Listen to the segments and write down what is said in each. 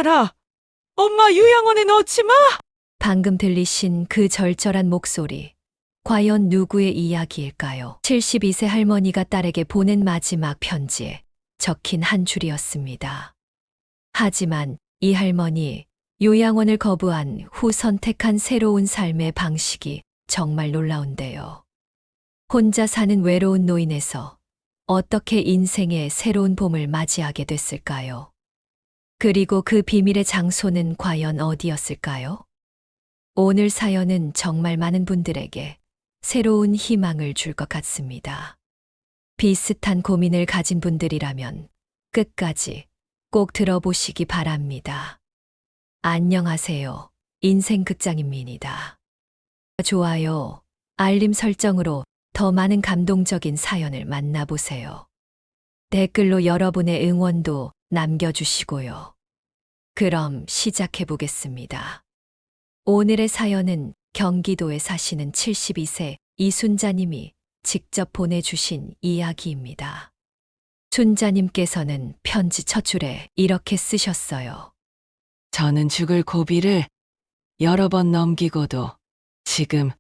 마라. 엄마 요양원에 넣지 마. 방금 들리신 그 절절한 목소리. 과연 누구의 이야기일까요? 72세 할머니가 딸에게 보낸 마지막 편지에 적힌 한 줄이었습니다. 하지만 이 할머니, 요양원을 거부한 후 선택한 새로운 삶의 방식이 정말 놀라운데요. 혼자 사는 외로운 노인에서 어떻게 인생의 새로운 봄을 맞이하게 됐을까요? 그리고 그 비밀의 장소는 과연 어디였을까요? 오늘 사연은 정말 많은 분들에게 새로운 희망을 줄 것 같습니다. 비슷한 고민을 가진 분들이라면 끝까지 꼭 들어보시기 바랍니다. 안녕하세요. 인생극장입니다. 좋아요, 알림 설정으로 더 많은 감동적인 사연을 만나보세요. 댓글로 여러분의 응원도 남겨주시고요. 그럼 시작해 보겠습니다. 오늘의 사연은 경기도에 사시는 72세 이순자님이 직접 보내주신 이야기입니다. 순자님께서는 편지 첫 줄에 이렇게 쓰셨어요. 저는 죽을 고비를 여러 번 넘기고도 지금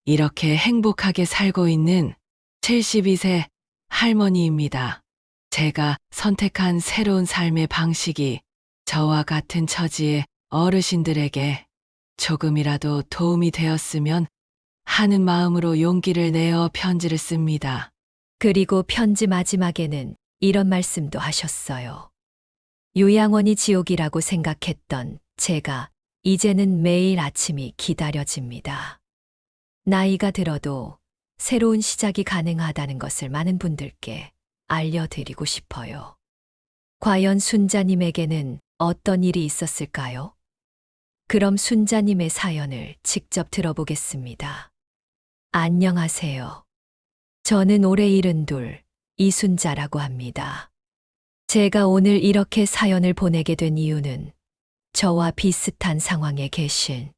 이렇게 행복하게 살고 있는 72세 할머니입니다. 제가 선택한 새로운 삶의 방식이 저와 같은 처지의 어르신들에게 조금이라도 도움이 되었으면 하는 마음으로 용기를 내어 편지를 씁니다. 그리고 편지 마지막에는 이런 말씀도 하셨어요. 요양원이 지옥이라고 생각했던 제가 이제는 매일 아침이 기다려집니다. 나이가 들어도 새로운 시작이 가능하다는 것을 많은 분들께 알려드리고 싶어요. 과연 순자님에게는 어떤 일이 있었을까요? 그럼 순자님의 사연을 직접 들어보겠습니다. 안녕하세요. 저는 올해 72, 이순자라고 합니다. 제가 오늘 이렇게 사연을 보내게 된 이유는 저와 비슷한 상황에 계신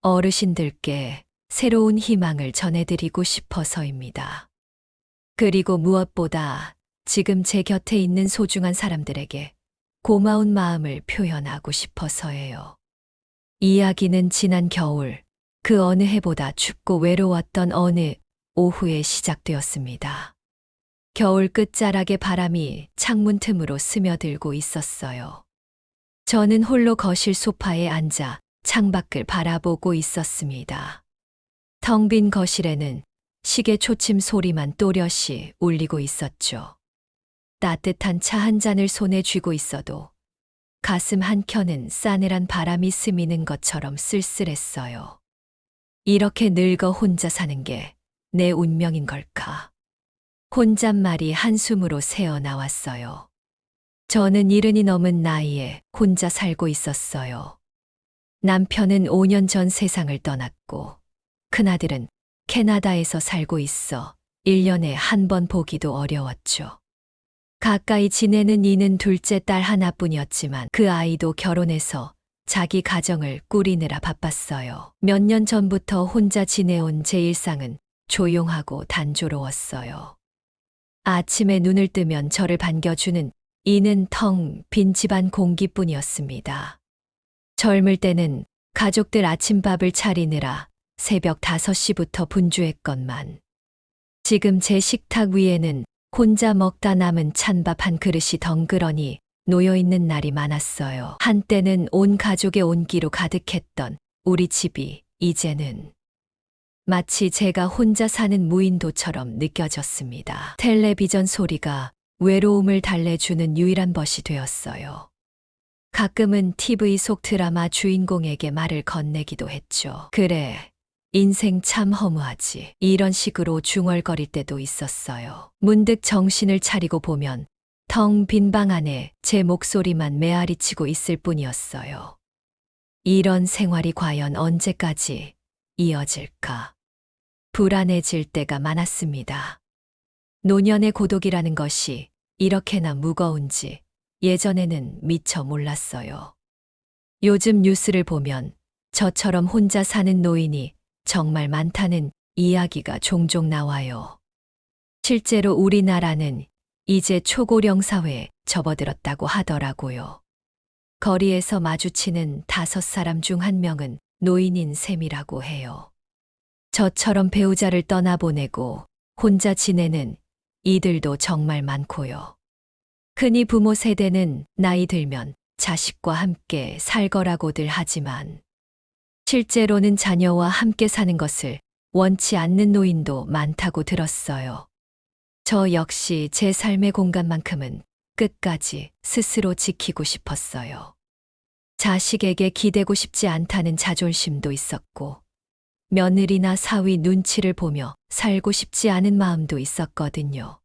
어르신들께 새로운 희망을 전해드리고 싶어서입니다. 그리고 무엇보다 지금 제 곁에 있는 소중한 사람들에게 고마운 마음을 표현하고 싶어서예요. 이야기는 지난 겨울, 그 어느 해보다 춥고 외로웠던 어느 오후에 시작되었습니다. 겨울 끝자락의 바람이 창문 틈으로 스며들고 있었어요. 저는 홀로 거실 소파에 앉아 창밖을 바라보고 있었습니다. 텅 빈 거실에는 시계 초침 소리만 또렷이 울리고 있었죠. 따뜻한 차 한 잔을 손에 쥐고 있어도 가슴 한켠은 싸늘한 바람이 스미는 것처럼 쓸쓸했어요. 이렇게 늙어 혼자 사는 게 내 운명인 걸까? 혼잣말이 한숨으로 새어나왔어요. 저는 70이 넘은 나이에 혼자 살고 있었어요. 남편은 5년 전 세상을 떠났고 큰아들은 캐나다에서 살고 있어 1년에 한 번 보기도 어려웠죠. 가까이 지내는 이는 둘째 딸 하나뿐이었지만 그 아이도 결혼해서 자기 가정을 꾸리느라 바빴어요. 몇 년 전부터 혼자 지내온 제 일상은 조용하고 단조로웠어요. 아침에 눈을 뜨면 저를 반겨주는 이는 텅 빈 집안 공기뿐이었습니다. 젊을 때는 가족들 아침밥을 차리느라 새벽 5시부터 분주했건만 지금 제 식탁 위에는 혼자 먹다 남은 찬밥 한 그릇이 덩그러니 놓여있는 날이 많았어요. 한때는 온 가족의 온기로 가득했던 우리 집이 이제는 마치 제가 혼자 사는 무인도처럼 느껴졌습니다. 텔레비전 소리가 외로움을 달래주는 유일한 벗이 되었어요. 가끔은 TV 속 드라마 주인공에게 말을 건네기도 했죠. 그래, 인생 참 허무하지. 이런 식으로 중얼거릴 때도 있었어요. 문득 정신을 차리고 보면 텅 빈 방 안에 제 목소리만 메아리치고 있을 뿐이었어요. 이런 생활이 과연 언제까지 이어질까? 불안해질 때가 많았습니다. 노년의 고독이라는 것이 이렇게나 무거운지 예전에는 미처 몰랐어요. 요즘 뉴스를 보면 저처럼 혼자 사는 노인이 정말 많다는 이야기가 종종 나와요. 실제로 우리나라는 이제 초고령 사회에 접어들었다고 하더라고요. 거리에서 마주치는 5사람 중 1명은 노인인 셈이라고 해요. 저처럼 배우자를 떠나보내고 혼자 지내는 이들도 정말 많고요. 흔히 부모 세대는 나이 들면 자식과 함께 살 거라고들 하지만 실제로는 자녀와 함께 사는 것을 원치 않는 노인도 많다고 들었어요. 저 역시 제 삶의 공간만큼은 끝까지 스스로 지키고 싶었어요. 자식에게 기대고 싶지 않다는 자존심도 있었고, 며느리나 사위 눈치를 보며 살고 싶지 않은 마음도 있었거든요.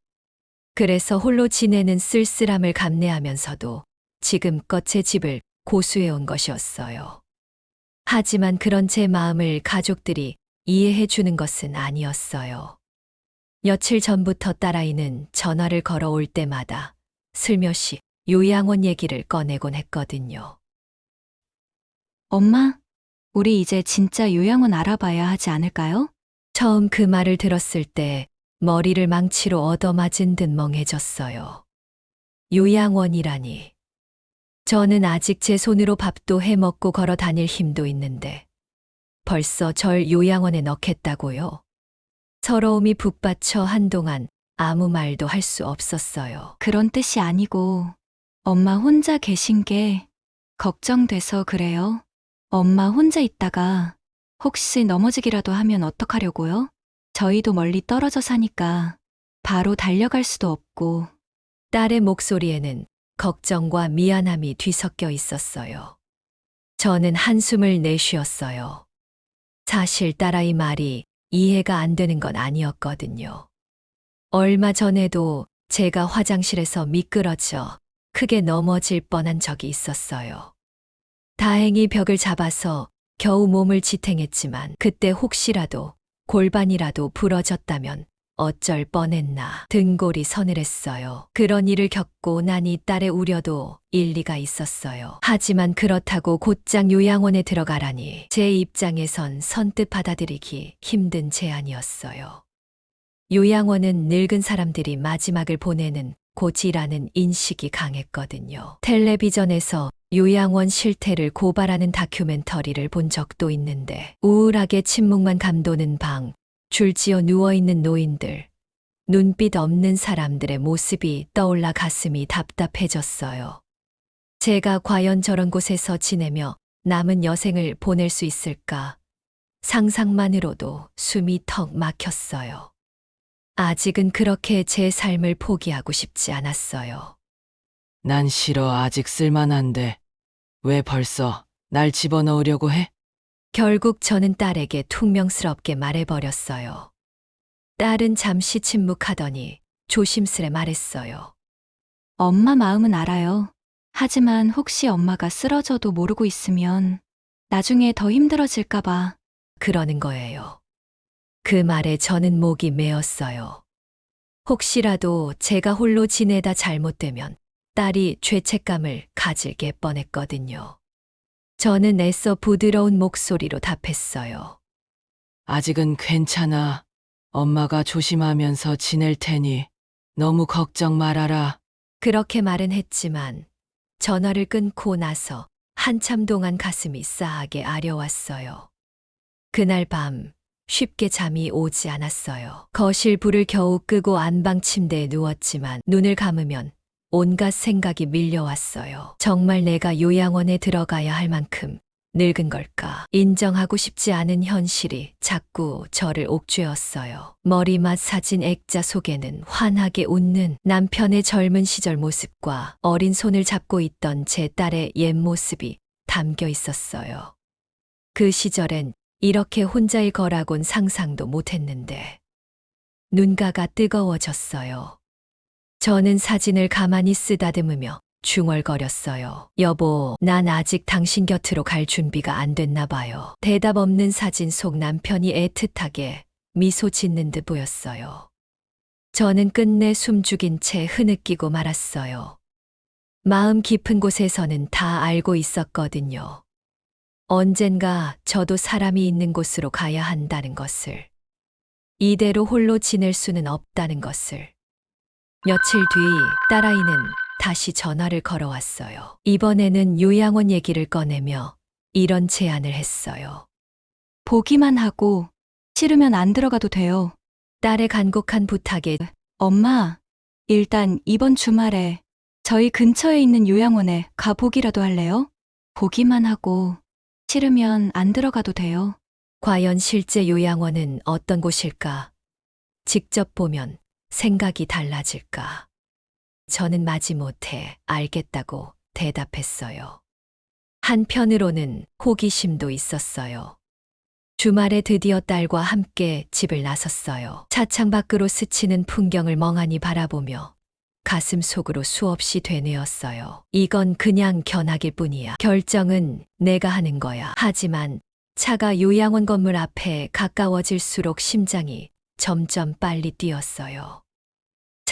그래서 홀로 지내는 쓸쓸함을 감내하면서도 지금껏 제 집을 고수해온 것이었어요. 하지만 그런 제 마음을 가족들이 이해해 주는 것은 아니었어요. 며칠 전부터 딸아이는 전화를 걸어올 때마다 슬며시 요양원 얘기를 꺼내곤 했거든요. 엄마, 우리 이제 진짜 요양원 알아봐야 하지 않을까요? 처음 그 말을 들었을 때 머리를 망치로 얻어맞은 듯 멍해졌어요. 요양원이라니. 저는 아직 제 손으로 밥도 해 먹고 걸어 다닐 힘도 있는데 벌써 절 요양원에 넣겠다고요? 서러움이 북받쳐 한동안 아무 말도 할 수 없었어요. 그런 뜻이 아니고 엄마 혼자 계신 게 걱정돼서 그래요. 엄마 혼자 있다가 혹시 넘어지기라도 하면 어떡하려고요? 저희도 멀리 떨어져 사니까 바로 달려갈 수도 없고. 딸의 목소리에는 걱정과 미안함이 뒤섞여 있었어요. 저는 한숨을 내쉬었어요. 사실 딸아이 말이 이해가 안 되는 건 아니었거든요. 얼마 전에도 제가 화장실에서 미끄러져 크게 넘어질 뻔한 적이 있었어요. 다행히 벽을 잡아서 겨우 몸을 지탱했지만 그때 혹시라도 골반이라도 부러졌다면 어쩔 뻔했나 등골이 서늘했어요. 그런 일을 겪고 나니 딸의 우려도 일리가 있었어요. 하지만 그렇다고 곧장 요양원에 들어가라니 제 입장에선 선뜻 받아들이기 힘든 제안이었어요. 요양원은 늙은 사람들이 마지막을 보내는 곳이라는 인식이 강했거든요. 텔레비전에서 요양원 실태를 고발하는 다큐멘터리를 본 적도 있는데 우울하게 침묵만 감도는 방, 줄지어 누워있는 노인들, 눈빛 없는 사람들의 모습이 떠올라 가슴이 답답해졌어요. 제가 과연 저런 곳에서 지내며 남은 여생을 보낼 수 있을까? 상상만으로도 숨이 턱 막혔어요. 아직은 그렇게 제 삶을 포기하고 싶지 않았어요. 난 싫어. 아직 쓸만한데. 왜 벌써 날 집어넣으려고 해? 결국 저는 딸에게 퉁명스럽게 말해버렸어요. 딸은 잠시 침묵하더니 조심스레 말했어요. 엄마 마음은 알아요. 하지만 혹시 엄마가 쓰러져도 모르고 있으면 나중에 더 힘들어질까봐. 그러는 거예요. 그 말에 저는 목이 메었어요. 혹시라도 제가 홀로 지내다 잘못되면 딸이 죄책감을 가질 게 뻔했거든요. 저는 애써 부드러운 목소리로 답했어요. 아직은 괜찮아. 엄마가 조심하면서 지낼 테니 너무 걱정 말아라. 그렇게 말은 했지만 전화를 끊고 나서 한참 동안 가슴이 싸하게 아려왔어요. 그날 밤 쉽게 잠이 오지 않았어요. 거실 불을 겨우 끄고 안방 침대에 누웠지만 눈을 감으면 온갖 생각이 밀려왔어요. 정말 내가 요양원에 들어가야 할 만큼 늙은 걸까? 인정하고 싶지 않은 현실이 자꾸 저를 옥죄었어요. 머리맡 사진 액자 속에는 환하게 웃는 남편의 젊은 시절 모습과 어린 손을 잡고 있던 제 딸의 옛 모습이 담겨 있었어요. 그 시절엔 이렇게 혼자일 거라곤 상상도 못했는데 눈가가 뜨거워졌어요. 저는 사진을 가만히 쓰다듬으며 중얼거렸어요. 여보, 난 아직 당신 곁으로 갈 준비가 안 됐나 봐요. 대답 없는 사진 속 남편이 애틋하게 미소 짓는 듯 보였어요. 저는 끝내 숨죽인 채 흐느끼고 말았어요. 마음 깊은 곳에서는 다 알고 있었거든요. 언젠가 저도 사람이 있는 곳으로 가야 한다는 것을. 이대로 홀로 지낼 수는 없다는 것을. 며칠 뒤 딸아이는 다시 전화를 걸어왔어요. 이번에는 요양원 얘기를 꺼내며 이런 제안을 했어요. 보기만 하고 싫으면 안 들어가도 돼요. 딸의 간곡한 부탁에 엄마, 일단 이번 주말에 저희 근처에 있는 요양원에 가보기라도 할래요? 보기만 하고 싫으면 안 들어가도 돼요. 과연 실제 요양원은 어떤 곳일까? 직접 보면 생각이 달라질까? 저는 마지못해 알겠다고 대답했어요. 한편으로는 호기심도 있었어요. 주말에 드디어 딸과 함께 집을 나섰어요. 차창 밖으로 스치는 풍경을 멍하니 바라보며 가슴 속으로 수없이 되뇌었어요. 이건 그냥 견학일 뿐이야. 결정은 내가 하는 거야. 하지만 차가 요양원 건물 앞에 가까워질수록 심장이 점점 빨리 뛰었어요.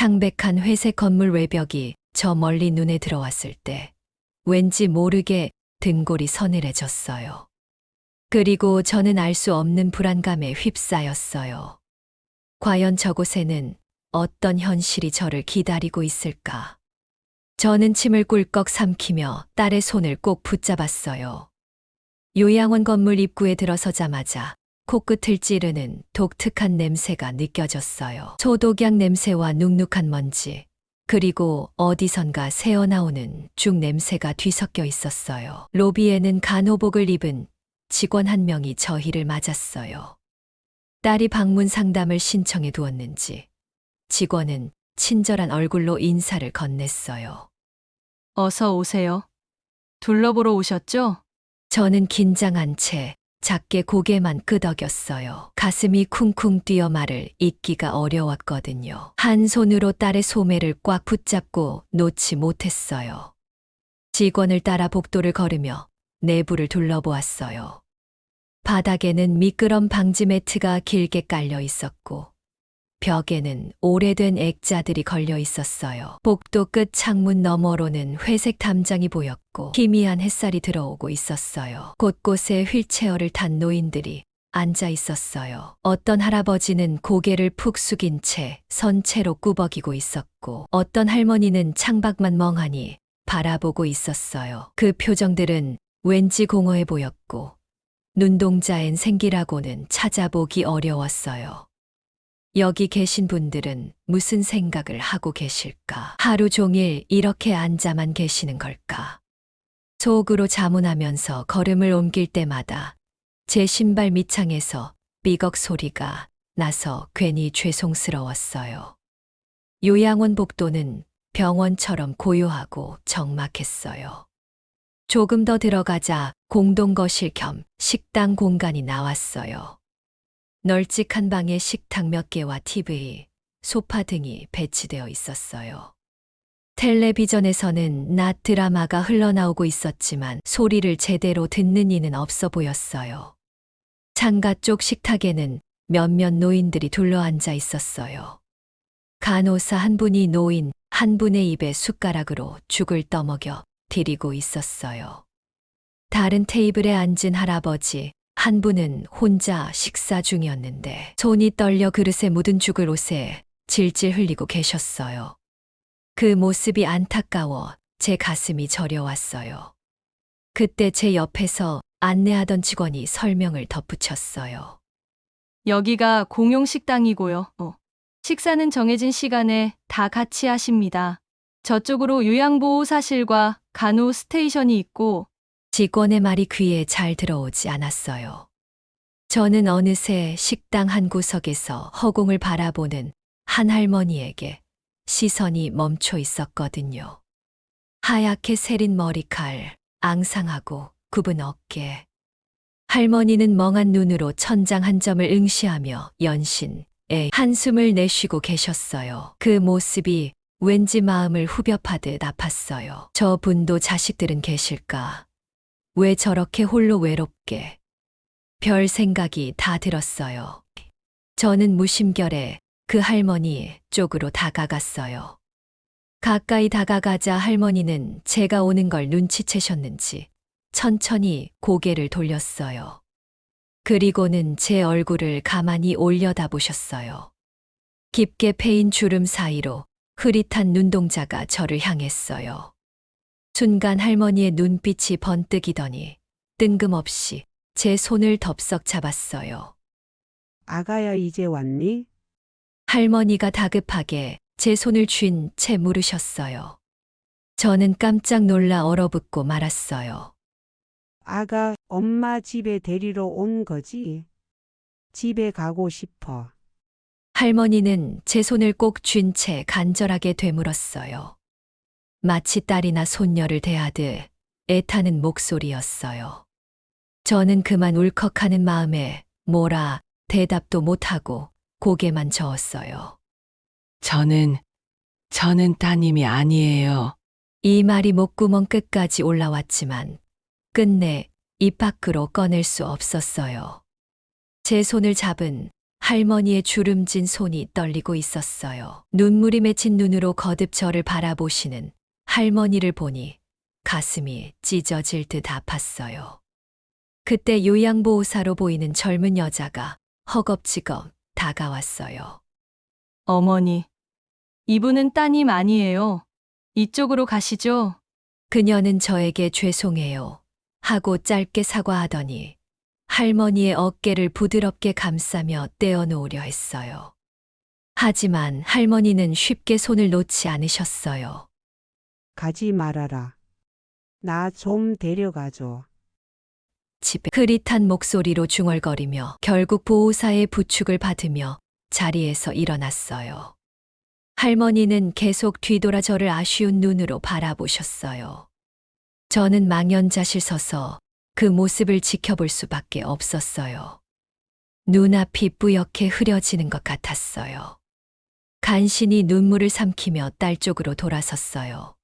창백한 회색 건물 외벽이 저 멀리 눈에 들어왔을 때 왠지 모르게 등골이 서늘해졌어요. 그리고 저는 알 수 없는 불안감에 휩싸였어요. 과연 저곳에는 어떤 현실이 저를 기다리고 있을까? 저는 침을 꿀꺽 삼키며 딸의 손을 꼭 붙잡았어요. 요양원 건물 입구에 들어서자마자 코끝을 찌르는 독특한 냄새가 느껴졌어요. 소독약 냄새와 눅눅한 먼지, 그리고 어디선가 새어나오는 죽 냄새가 뒤섞여 있었어요. 로비에는 간호복을 입은 직원 한 명이 저희를 맞았어요. 딸이 방문 상담을 신청해 두었는지 직원은 친절한 얼굴로 인사를 건넸어요. 어서 오세요. 둘러보러 오셨죠? 저는 긴장한 채 작게 고개만 끄덕였어요. 가슴이 쿵쿵 뛰어 말을 잇기가 어려웠거든요. 한 손으로 딸의 소매를 꽉 붙잡고 놓지 못했어요. 직원을 따라 복도를 걸으며 내부를 둘러보았어요. 바닥에는 미끄럼 방지 매트가 길게 깔려 있었고 벽에는 오래된 액자들이 걸려 있었어요. 복도 끝 창문 너머로는 회색 담장이 보였고 희미한 햇살이 들어오고 있었어요. 곳곳에 휠체어를 탄 노인들이 앉아 있었어요. 어떤 할아버지는 고개를 푹 숙인 채 선체로 꾸벅이고 있었고 어떤 할머니는 창밖만 멍하니 바라보고 있었어요. 그 표정들은 왠지 공허해 보였고 눈동자엔 생기라고는 찾아보기 어려웠어요. 여기 계신 분들은 무슨 생각을 하고 계실까? 하루 종일 이렇게 앉아만 계시는 걸까? 속으로 자문하면서 걸음을 옮길 때마다 제 신발 밑창에서 삐걱 소리가 나서 괜히 죄송스러웠어요. 요양원 복도는 병원처럼 고요하고 적막했어요. 조금 더 들어가자 공동거실 겸 식당 공간이 나왔어요. 널찍한 방에 식탁 몇 개와 TV, 소파 등이 배치되어 있었어요. 텔레비전에서는 낮 드라마가 흘러나오고 있었지만 소리를 제대로 듣는 이는 없어 보였어요. 창가 쪽 식탁에는 몇몇 노인들이 둘러앉아 있었어요. 간호사 한 분이 노인 한 분의 입에 숟가락으로 죽을 떠먹여 드리고 있었어요. 다른 테이블에 앉은 할아버지 한 분은 혼자 식사 중이었는데 손이 떨려 그릇에 묻은 죽을 옷에 질질 흘리고 계셨어요. 그 모습이 안타까워 제 가슴이 저려왔어요. 그때 제 옆에서 안내하던 직원이 설명을 덧붙였어요. 여기가 공용 식당이고요. 식사는 정해진 시간에 다 같이 하십니다. 저쪽으로 요양보호사실과 간호 스테이션이 있고 직원의 말이 귀에 잘 들어오지 않았어요. 저는 어느새 식당 한 구석에서 허공을 바라보는 한 할머니에게 시선이 멈춰 있었거든요. 하얗게 세린 머리칼, 앙상하고 굽은 어깨. 할머니는 멍한 눈으로 천장 한 점을 응시하며 연신에 한숨을 내쉬고 계셨어요. 그 모습이 왠지 마음을 후벼 파듯 아팠어요. 저 분도 자식들은 계실까? 왜 저렇게 홀로 외롭게? 별 생각이 다 들었어요. 저는 무심결에 그 할머니 쪽으로 다가갔어요. 가까이 다가가자 할머니는 제가 오는 걸 눈치채셨는지 천천히 고개를 돌렸어요. 그리고는 제 얼굴을 가만히 올려다보셨어요. 깊게 패인 주름 사이로 흐릿한 눈동자가 저를 향했어요. 순간 할머니의 눈빛이 번뜩이더니 뜬금없이 제 손을 덥석 잡았어요. 아가야 이제 왔니? 할머니가 다급하게 제 손을 쥔 채 물으셨어요. 저는 깜짝 놀라 얼어붙고 말았어요. 아가 엄마 집에 데리러 온 거지? 집에 가고 싶어. 할머니는 제 손을 꼭 쥔 채 간절하게 되물었어요. 마치 딸이나 손녀를 대하듯 애타는 목소리였어요. 저는 그만 울컥하는 마음에 뭐라 대답도 못하고 고개만 저었어요. 저는 따님이 아니에요. 이 말이 목구멍 끝까지 올라왔지만 끝내 입 밖으로 꺼낼 수 없었어요. 제 손을 잡은 할머니의 주름진 손이 떨리고 있었어요. 눈물이 맺힌 눈으로 거듭 저를 바라보시는 할머니를 보니 가슴이 찢어질 듯 아팠어요. 그때 요양보호사로 보이는 젊은 여자가 허겁지겁 다가왔어요. 어머니, 이분은 따님 아니에요. 이쪽으로 가시죠. 그녀는 저에게 죄송해요 하고 짧게 사과하더니 할머니의 어깨를 부드럽게 감싸며 떼어놓으려 했어요. 하지만 할머니는 쉽게 손을 놓지 않으셨어요. 가지 말아라. 나 좀 데려가줘. 집에 흐릿한 목소리로 중얼거리며 결국 보호사의 부축을 받으며 자리에서 일어났어요. 할머니는 계속 뒤돌아 저를 아쉬운 눈으로 바라보셨어요. 저는 망연자실 서서 그 모습을 지켜볼 수밖에 없었어요. 눈앞이 뿌옇게 흐려지는 것 같았어요. 간신히 눈물을 삼키며 딸 쪽으로 돌아섰어요.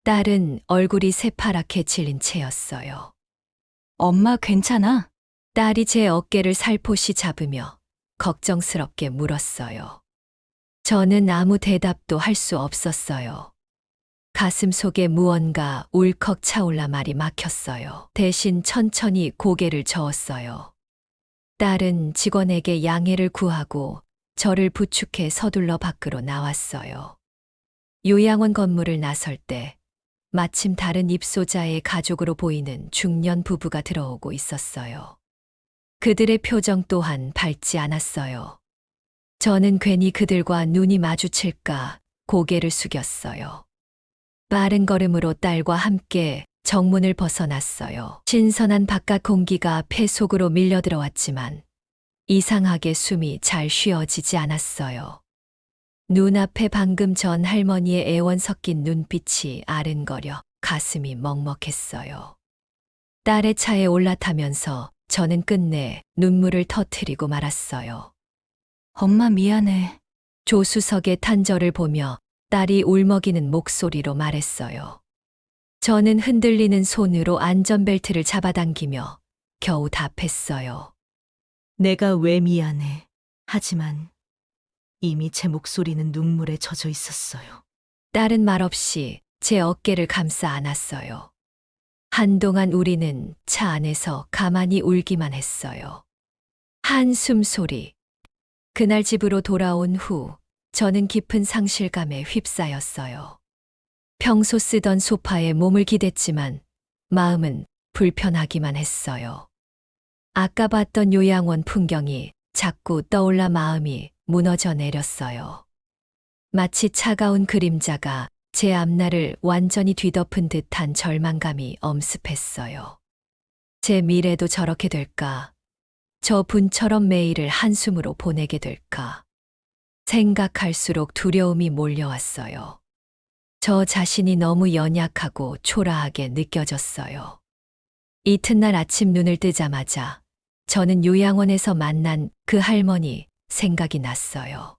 딸은 얼굴이 새파랗게 질린 채였어요. 엄마 괜찮아? 딸이 제 어깨를 살포시 잡으며 걱정스럽게 물었어요. 저는 아무 대답도 할 수 없었어요. 가슴 속에 무언가 울컥 차올라 말이 막혔어요. 대신 천천히 고개를 저었어요. 딸은 직원에게 양해를 구하고 저를 부축해 서둘러 밖으로 나왔어요. 요양원 건물을 나설 때 마침 다른 입소자의 가족으로 보이는 중년 부부가 들어오고 있었어요. 그들의 표정 또한 밝지 않았어요. 저는 괜히 그들과 눈이 마주칠까 고개를 숙였어요. 빠른 걸음으로 딸과 함께 정문을 벗어났어요. 신선한 바깥 공기가 폐 속으로 밀려 들어왔지만 이상하게 숨이 잘 쉬어지지 않았어요. 눈앞에 방금 전 할머니의 애원 섞인 눈빛이 아른거려 가슴이 먹먹했어요. 딸의 차에 올라타면서 저는 끝내 눈물을 터뜨리고 말았어요. 엄마 미안해. 조수석에 탄 저를 보며 딸이 울먹이는 목소리로 말했어요. 저는 흔들리는 손으로 안전벨트를 잡아당기며 겨우 답했어요. 내가 왜 미안해. 하지만 이미 제 목소리는 눈물에 젖어 있었어요. 딸은 말없이 제 어깨를 감싸 안았어요. 한동안 우리는 차 안에서 가만히 울기만 했어요. 한숨 소리. 그날 집으로 돌아온 후 저는 깊은 상실감에 휩싸였어요. 평소 쓰던 소파에 몸을 기댔지만 마음은 불편하기만 했어요. 아까 봤던 요양원 풍경이 자꾸 떠올라 마음이 무너져 내렸어요. 마치 차가운 그림자가 제 앞날을 완전히 뒤덮은 듯한 절망감이 엄습했어요. 제 미래도 저렇게 될까? 저 분처럼 매일을 한숨으로 보내게 될까? 생각할수록 두려움이 몰려왔어요. 저 자신이 너무 연약하고 초라하게 느껴졌어요. 이튿날 아침 눈을 뜨자마자 저는 요양원에서 만난 그 할머니 생각이 났어요.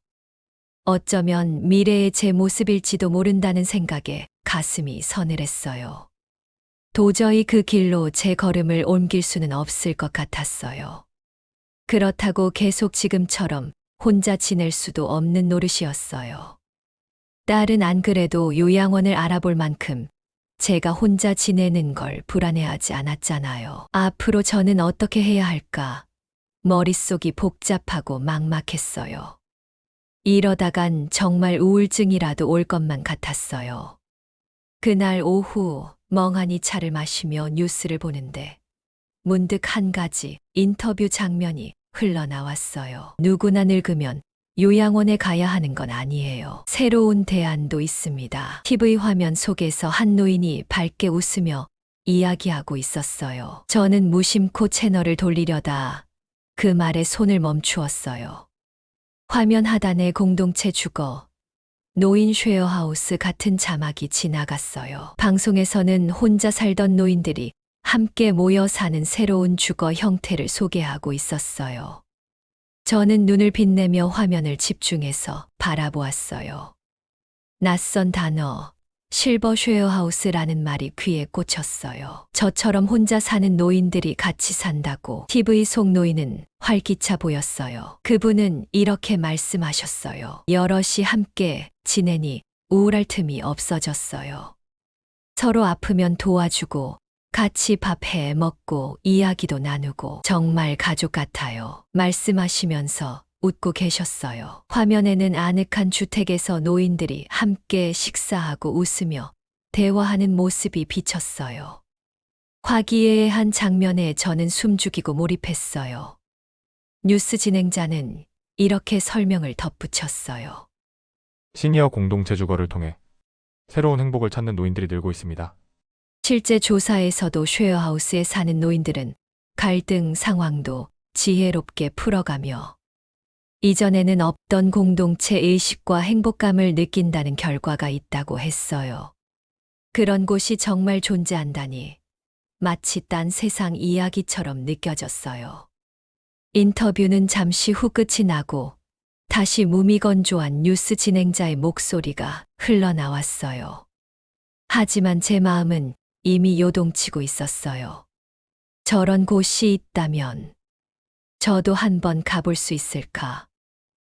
어쩌면 미래의 제 모습일지도 모른다는 생각에 가슴이 서늘했어요. 도저히 그 길로 제 걸음을 옮길 수는 없을 것 같았어요. 그렇다고 계속 지금처럼 혼자 지낼 수도 없는 노릇이었어요. 딸은 안 그래도 요양원을 알아볼 만큼 제가 혼자 지내는 걸 불안해하지 않았잖아요. 앞으로 저는 어떻게 해야 할까? 머릿속이 복잡하고 막막했어요. 이러다간 정말 우울증이라도 올 것만 같았어요. 그날 오후 멍하니 차를 마시며 뉴스를 보는데 문득 한 가지 인터뷰 장면이 흘러나왔어요. 누구나 늙으면 요양원에 가야 하는 건 아니에요. 새로운 대안도 있습니다. TV 화면 속에서 한 노인이 밝게 웃으며 이야기하고 있었어요. 저는 무심코 채널을 돌리려다 그 말에 손을 멈추었어요. 화면 하단에 공동체 주거, 노인 쉐어하우스 같은 자막이 지나갔어요. 방송에서는 혼자 살던 노인들이 함께 모여 사는 새로운 주거 형태를 소개하고 있었어요. 저는 눈을 빛내며 화면을 집중해서 바라보았어요. 낯선 단어, 실버 쉐어하우스라는 말이 귀에 꽂혔어요. 저처럼 혼자 사는 노인들이 같이 산다고. TV 속 노인은 활기차 보였어요. 그분은 이렇게 말씀하셨어요. 여럿이 함께 지내니 우울할 틈이 없어졌어요. 서로 아프면 도와주고 같이 밥 해 먹고 이야기도 나누고 정말 가족 같아요. 말씀하시면서 웃고 계셨어요. 화면에는 아늑한 주택에서 노인들이 함께 식사하고 웃으며 대화하는 모습이 비쳤어요. 화기애애한 장면에 저는 숨죽이고 몰입했어요. 뉴스 진행자는 이렇게 설명을 덧붙였어요. 시니어 공동체 주거를 통해 새로운 행복을 찾는 노인들이 늘고 있습니다. 실제 조사에서도 쉐어하우스에 사는 노인들은 갈등 상황도 지혜롭게 풀어가며 이전에는 없던 공동체 의식과 행복감을 느낀다는 결과가 있다고 했어요. 그런 곳이 정말 존재한다니 마치 딴 세상 이야기처럼 느껴졌어요. 인터뷰는 잠시 후 끝이 나고 다시 무미건조한 뉴스 진행자의 목소리가 흘러나왔어요. 하지만 제 마음은 이미 요동치고 있었어요. 저런 곳이 있다면 저도 한번 가볼 수 있을까?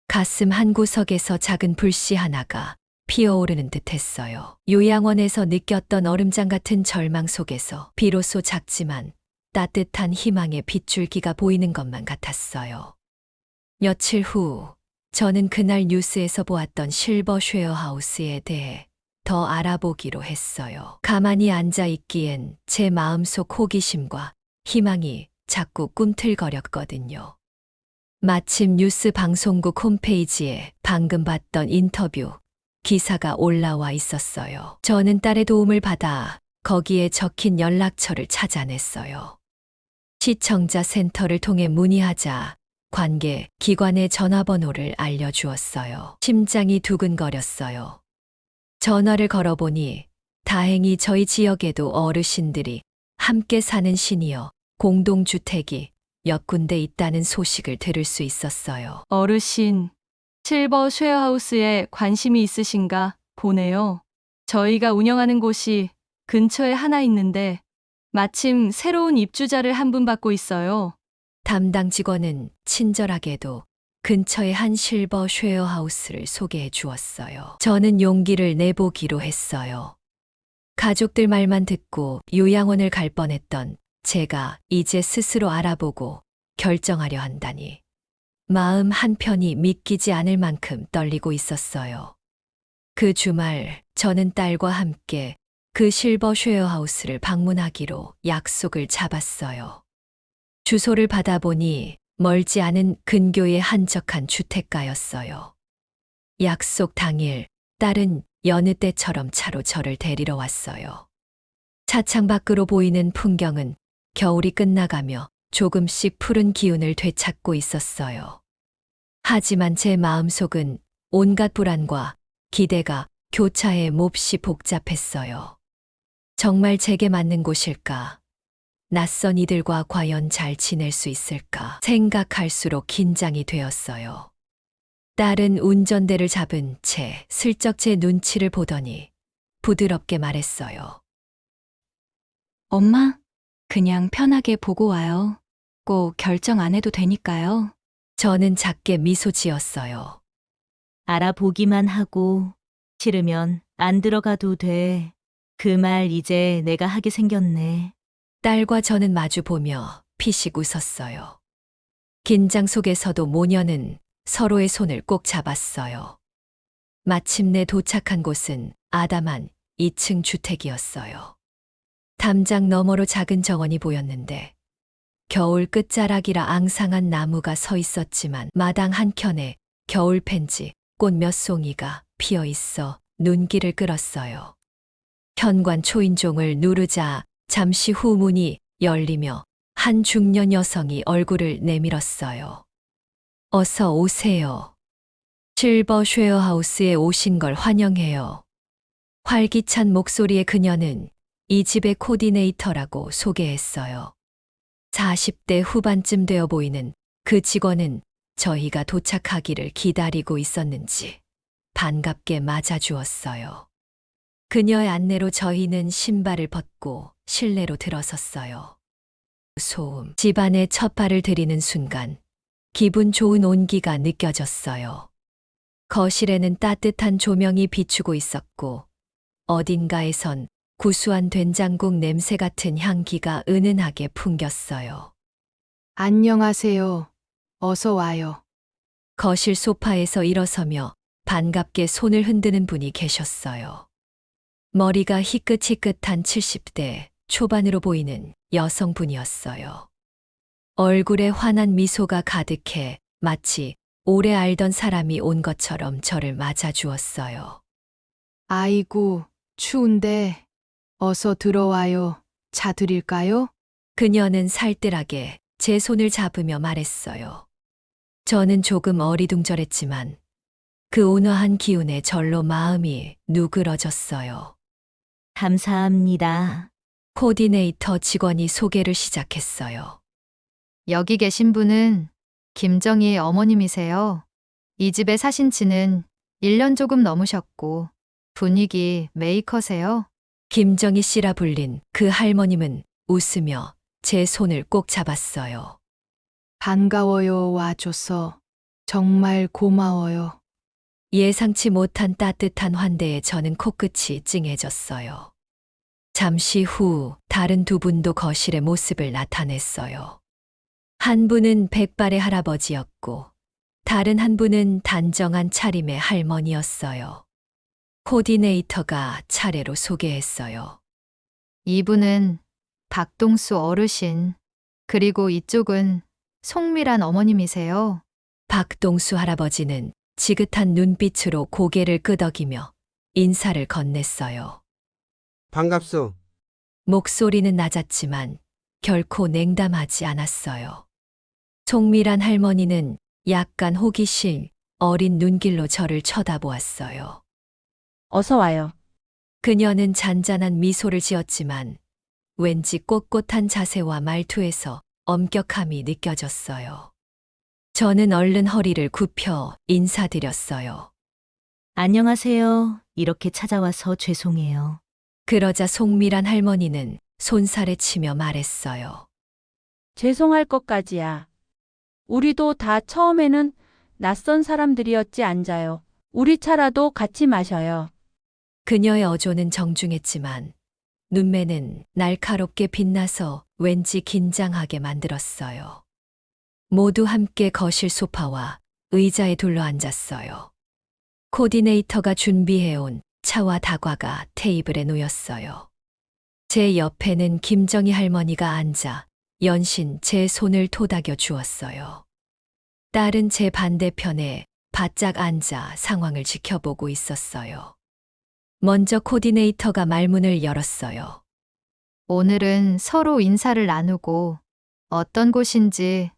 가슴 한구석에서 작은 불씨 하나가 피어오르는 듯 했어요. 요양원에서 느꼈던 얼음장 같은 절망 속에서 비로소 작지만 따뜻한 희망의 빗줄기가 보이는 것만 같았어요. 며칠 후 저는 그날 뉴스에서 보았던 실버 쉐어하우스에 대해 더 알아보기로 했어요. 가만히 앉아 있기엔 제 마음속 호기심과 희망이 자꾸 꿈틀거렸거든요. 마침 뉴스 방송국 홈페이지에 방금 봤던 인터뷰 기사가 올라와 있었어요. 저는 딸의 도움을 받아 거기에 적힌 연락처를 찾아냈어요. 시청자 센터를 통해 문의하자 관계 기관의 전화번호를 알려주었어요. 심장이 두근거렸어요. 전화를 걸어보니 다행히 저희 지역에도 어르신들이 함께 사는 시니어 공동주택이 몇 군데 있다는 소식을 들을 수 있었어요. 어르신, 실버 쉐어하우스에 관심이 있으신가 보네요. 저희가 운영하는 곳이 근처에 하나 있는데 마침 새로운 입주자를 한 분 받고 있어요. 담당 직원은 친절하게도 근처의 한 실버 쉐어하우스를 소개해 주었어요. 저는 용기를 내보기로 했어요. 가족들 말만 듣고 요양원을 갈 뻔했던 제가 이제 스스로 알아보고 결정하려 한다니. 마음 한편이 믿기지 않을 만큼 떨리고 있었어요. 그 주말 저는 딸과 함께 그 실버 쉐어하우스를 방문하기로 약속을 잡았어요. 주소를 받아보니 멀지 않은 근교의 한적한 주택가였어요. 약속 당일 딸은 여느 때처럼 차로 저를 데리러 왔어요. 차창 밖으로 보이는 풍경은 겨울이 끝나가며 조금씩 푸른 기운을 되찾고 있었어요. 하지만 제 마음속은 온갖 불안과 기대가 교차해 몹시 복잡했어요. 정말 제게 맞는 곳일까? 낯선 이들과 과연 잘 지낼 수 있을까? 생각할수록 긴장이 되었어요. 딸은 운전대를 잡은 채 슬쩍 제 눈치를 보더니 부드럽게 말했어요. 엄마, 그냥 편하게 보고 와요. 꼭 결정 안 해도 되니까요. 저는 작게 미소 지었어요. 알아보기만 하고 싫으면 안 들어가도 돼. 그 말 이제 내가 하게 생겼네. 딸과 저는 마주보며 피식 웃었어요. 긴장 속에서도 모녀는 서로의 손을 꼭 잡았어요. 마침내 도착한 곳은 아담한 2층 주택이었어요. 담장 너머로 작은 정원이 보였는데 겨울 끝자락이라 앙상한 나무가 서 있었지만 마당 한켠에 겨울 펜지 꽃 몇 송이가 피어 있어 눈길을 끌었어요. 현관 초인종을 누르자 잠시 후 문이 열리며 한 중년 여성이 얼굴을 내밀었어요. 어서 오세요. 실버 쉐어하우스에 오신 걸 환영해요. 활기찬 목소리의 그녀는 이 집의 코디네이터라고 소개했어요. 40대 후반쯤 되어 보이는 그 직원은 저희가 도착하기를 기다리고 있었는지 반갑게 맞아주었어요. 그녀의 안내로 저희는 신발을 벗고 실내로 들어섰어요. 소음, 집안에 첫 발을 들이는 순간 기분 좋은 온기가 느껴졌어요. 거실에는 따뜻한 조명이 비추고 있었고 어딘가에선 구수한 된장국 냄새 같은 향기가 은은하게 풍겼어요. 안녕하세요. 어서 와요. 거실 소파에서 일어서며 반갑게 손을 흔드는 분이 계셨어요. 머리가 희끗희끗한 70대 초반으로 보이는 여성분이었어요. 얼굴에 환한 미소가 가득해 마치 오래 알던 사람이 온 것처럼 저를 맞아주었어요. 아이고, 추운데 어서 들어와요. 차 드릴까요? 그녀는 살뜰하게 제 손을 잡으며 말했어요. 저는 조금 어리둥절했지만 그 온화한 기운에 절로 마음이 누그러졌어요. 감사합니다. 코디네이터 직원이 소개를 시작했어요. 여기 계신 분은 김정희의 어머님이세요. 이 집에 사신 지는 1년 조금 넘으셨고 분위기 메이커세요. 김정희 씨라 불린 그 할머님은 웃으며 제 손을 꼭 잡았어요. 반가워요. 와줘서 정말 고마워요. 예상치 못한 따뜻한 환대에 저는 코끝이 찡해졌어요. 잠시 후 다른 두 분도 거실의 모습을 나타냈어요. 한 분은 백발의 할아버지였고 다른 한 분은 단정한 차림의 할머니였어요. 코디네이터가 차례로 소개했어요. 이분은 박동수 어르신, 그리고 이쪽은 송미란 어머님이세요. 박동수 할아버지는 지긋한 눈빛으로 고개를 끄덕이며 인사를 건넸어요. 반갑소. 목소리는 낮았지만 결코 냉담하지 않았어요. 송미란 할머니는 약간 호기심 어린 눈길로 저를 쳐다보았어요. 어서 와요. 그녀는 잔잔한 미소를 지었지만 왠지 꼿꼿한 자세와 말투에서 엄격함이 느껴졌어요. 저는 얼른 허리를 굽혀 인사드렸어요. 안녕하세요. 이렇게 찾아와서 죄송해요. 그러자 송미란 할머니는 손살에 치며 말했어요. 죄송할 것까지야. 우리도 다 처음에는 낯선 사람들이었지 앉아요. 우리 차라도 같이 마셔요. 그녀의 어조는 정중했지만 눈매는 날카롭게 빛나서 왠지 긴장하게 만들었어요. 모두 함께 거실 소파와 의자에 둘러앉았어요. 코디네이터가 준비해온 차와 다과가 테이블에 놓였어요. 제 옆에는 김정희 할머니가 앉아 연신 제 손을 토닥여 주었어요. 딸은 제 반대편에 바짝 앉아 상황을 지켜보고 있었어요. 먼저 코디네이터가 말문을 열었어요. 오늘은 서로 인사를 나누고 어떤 곳인지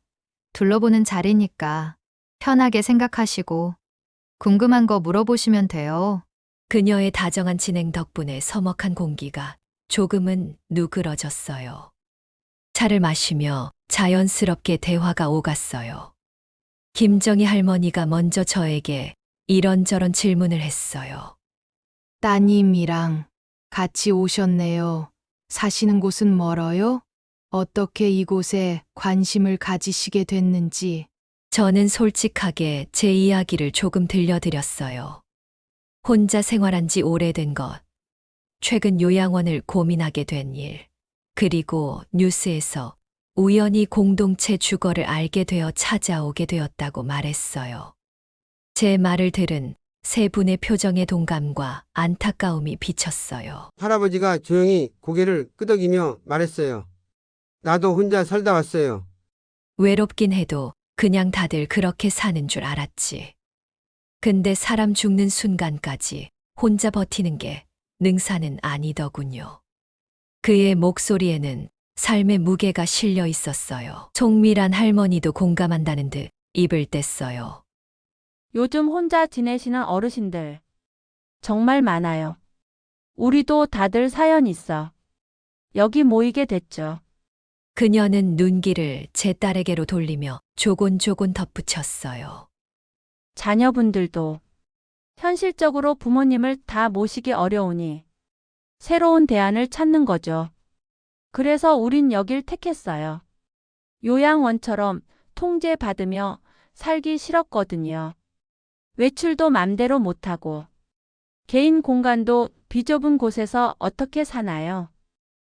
둘러보는 자리니까 편하게 생각하시고 궁금한 거 물어보시면 돼요. 그녀의 다정한 진행 덕분에 서먹한 공기가 조금은 누그러졌어요. 차를 마시며 자연스럽게 대화가 오갔어요. 김정희 할머니가 먼저 저에게 이런저런 질문을 했어요. 따님이랑 같이 오셨네요. 사시는 곳은 멀어요? 어떻게 이곳에 관심을 가지시게 됐는지. 저는 솔직하게 제 이야기를 조금 들려드렸어요. 혼자 생활한 지 오래된 것, 최근 요양원을 고민하게 된 일, 그리고 뉴스에서 우연히 공동체 주거를 알게 되어 찾아오게 되었다고 말했어요. 제 말을 들은 세 분의 표정에 동감과 안타까움이 비쳤어요. 할아버지가 조용히 고개를 끄덕이며 말했어요. 나도 혼자 살다 왔어요. 외롭긴 해도 그냥 다들 그렇게 사는 줄 알았지. 근데 사람 죽는 순간까지 혼자 버티는 게 능사는 아니더군요. 그의 목소리에는 삶의 무게가 실려 있었어요. 송미란 할머니도 공감한다는 듯 입을 뗐어요. 요즘 혼자 지내시는 어르신들 정말 많아요. 우리도 다들 사연 있어. 여기 모이게 됐죠. 그녀는 눈길을 제 딸에게로 돌리며 조곤조곤 덧붙였어요. 자녀분들도 현실적으로 부모님을 다 모시기 어려우니 새로운 대안을 찾는 거죠. 그래서 우린 여길 택했어요. 요양원처럼 통제받으며 살기 싫었거든요. 외출도 맘대로 못하고 개인 공간도 비좁은 곳에서 어떻게 사나요?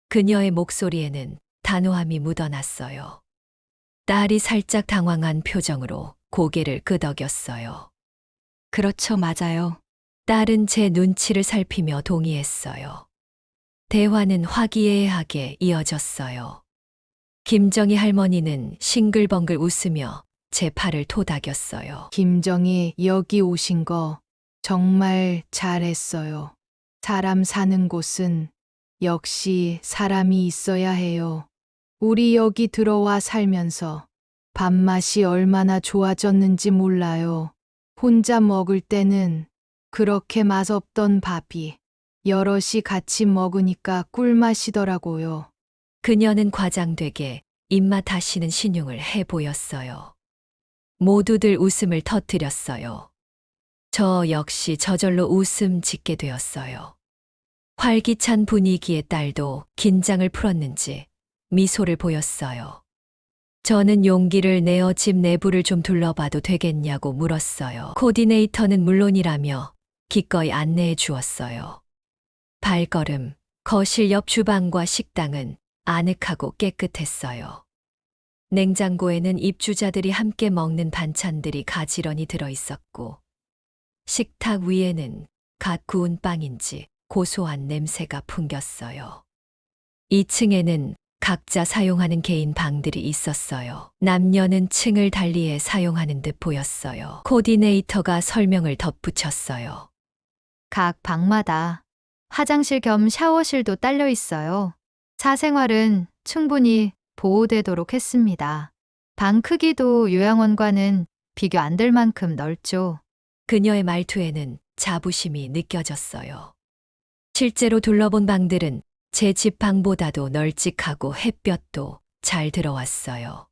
그녀의 목소리에는 단호함이 묻어났어요. 딸이 살짝 당황한 표정으로 고개를 끄덕였어요. 그렇죠, 맞아요. 딸은 제 눈치를 살피며 동의했어요. 대화는 화기애애하게 이어졌어요. 김정희 할머니는 싱글벙글 웃으며 제 팔을 토닥였어요. 김정희 여기 오신 거 정말 잘했어요. 사람 사는 곳은 역시 사람이 있어야 해요. 우리 여기 들어와 살면서 밥맛이 얼마나 좋아졌는지 몰라요. 혼자 먹을 때는 그렇게 맛없던 밥이 여럿이 같이 먹으니까 꿀맛이더라고요. 그녀는 과장되게 입맛 다시는 신용을 해 보였어요. 모두들 웃음을 터뜨렸어요. 저 역시 저절로 웃음 짓게 되었어요. 활기찬 분위기에 딸도 긴장을 풀었는지 미소를 보였어요. 저는 용기를 내어 집 내부를 좀 둘러봐도 되겠냐고 물었어요. 코디네이터는 물론이라며 기꺼이 안내해 주었어요. 발걸음, 거실 옆 주방과 식당은 아늑하고 깨끗했어요. 냉장고에는 입주자들이 함께 먹는 반찬들이 가지런히 들어 있었고, 식탁 위에는 갓 구운 빵인지 고소한 냄새가 풍겼어요. 2층에는 각자 사용하는 개인 방들이 있었어요. 남녀는 층을 달리해 사용하는 듯 보였어요. 코디네이터가 설명을 덧붙였어요. 각 방마다 화장실 겸 샤워실도 딸려 있어요. 사생활은 충분히 보호되도록 했습니다. 방 크기도 요양원과는 비교 안 될 만큼 넓죠. 그녀의 말투에는 자부심이 느껴졌어요. 실제로 둘러본 방들은 제 집 방보다도 널찍하고 햇볕도 잘 들어왔어요.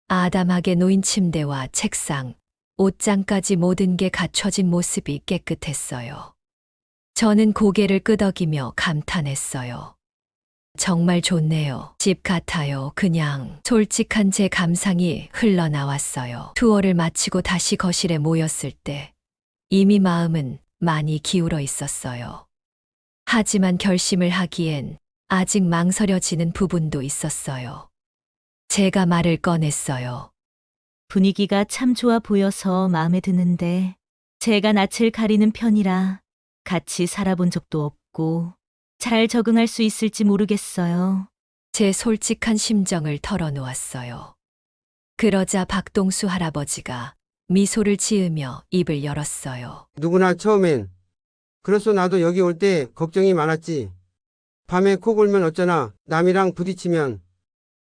아담하게 놓인 침대와 책상, 옷장까지 모든 게 갖춰진 모습이 깨끗했어요. 저는 고개를 끄덕이며 감탄했어요. 정말 좋네요. 집 같아요. 그냥 솔직한 제 감상이 흘러나왔어요. 투어를 마치고 다시 거실에 모였을 때 이미 마음은 많이 기울어 있었어요. 하지만 결심을 하기엔 아직 망설여지는 부분도 있었어요. 제가 말을 꺼냈어요. 분위기가 참 좋아 보여서 마음에 드는데 제가 낯을 가리는 편이라 같이 살아본 적도 없고 잘 적응할 수 있을지 모르겠어요. 제 솔직한 심정을 털어놓았어요. 그러자 박동수 할아버지가 미소를 지으며 입을 열었어요. 누구나 처음엔. 그래서 나도 여기 올 때 걱정이 많았지. 밤에 코 골면 어쩌나, 남이랑 부딪히면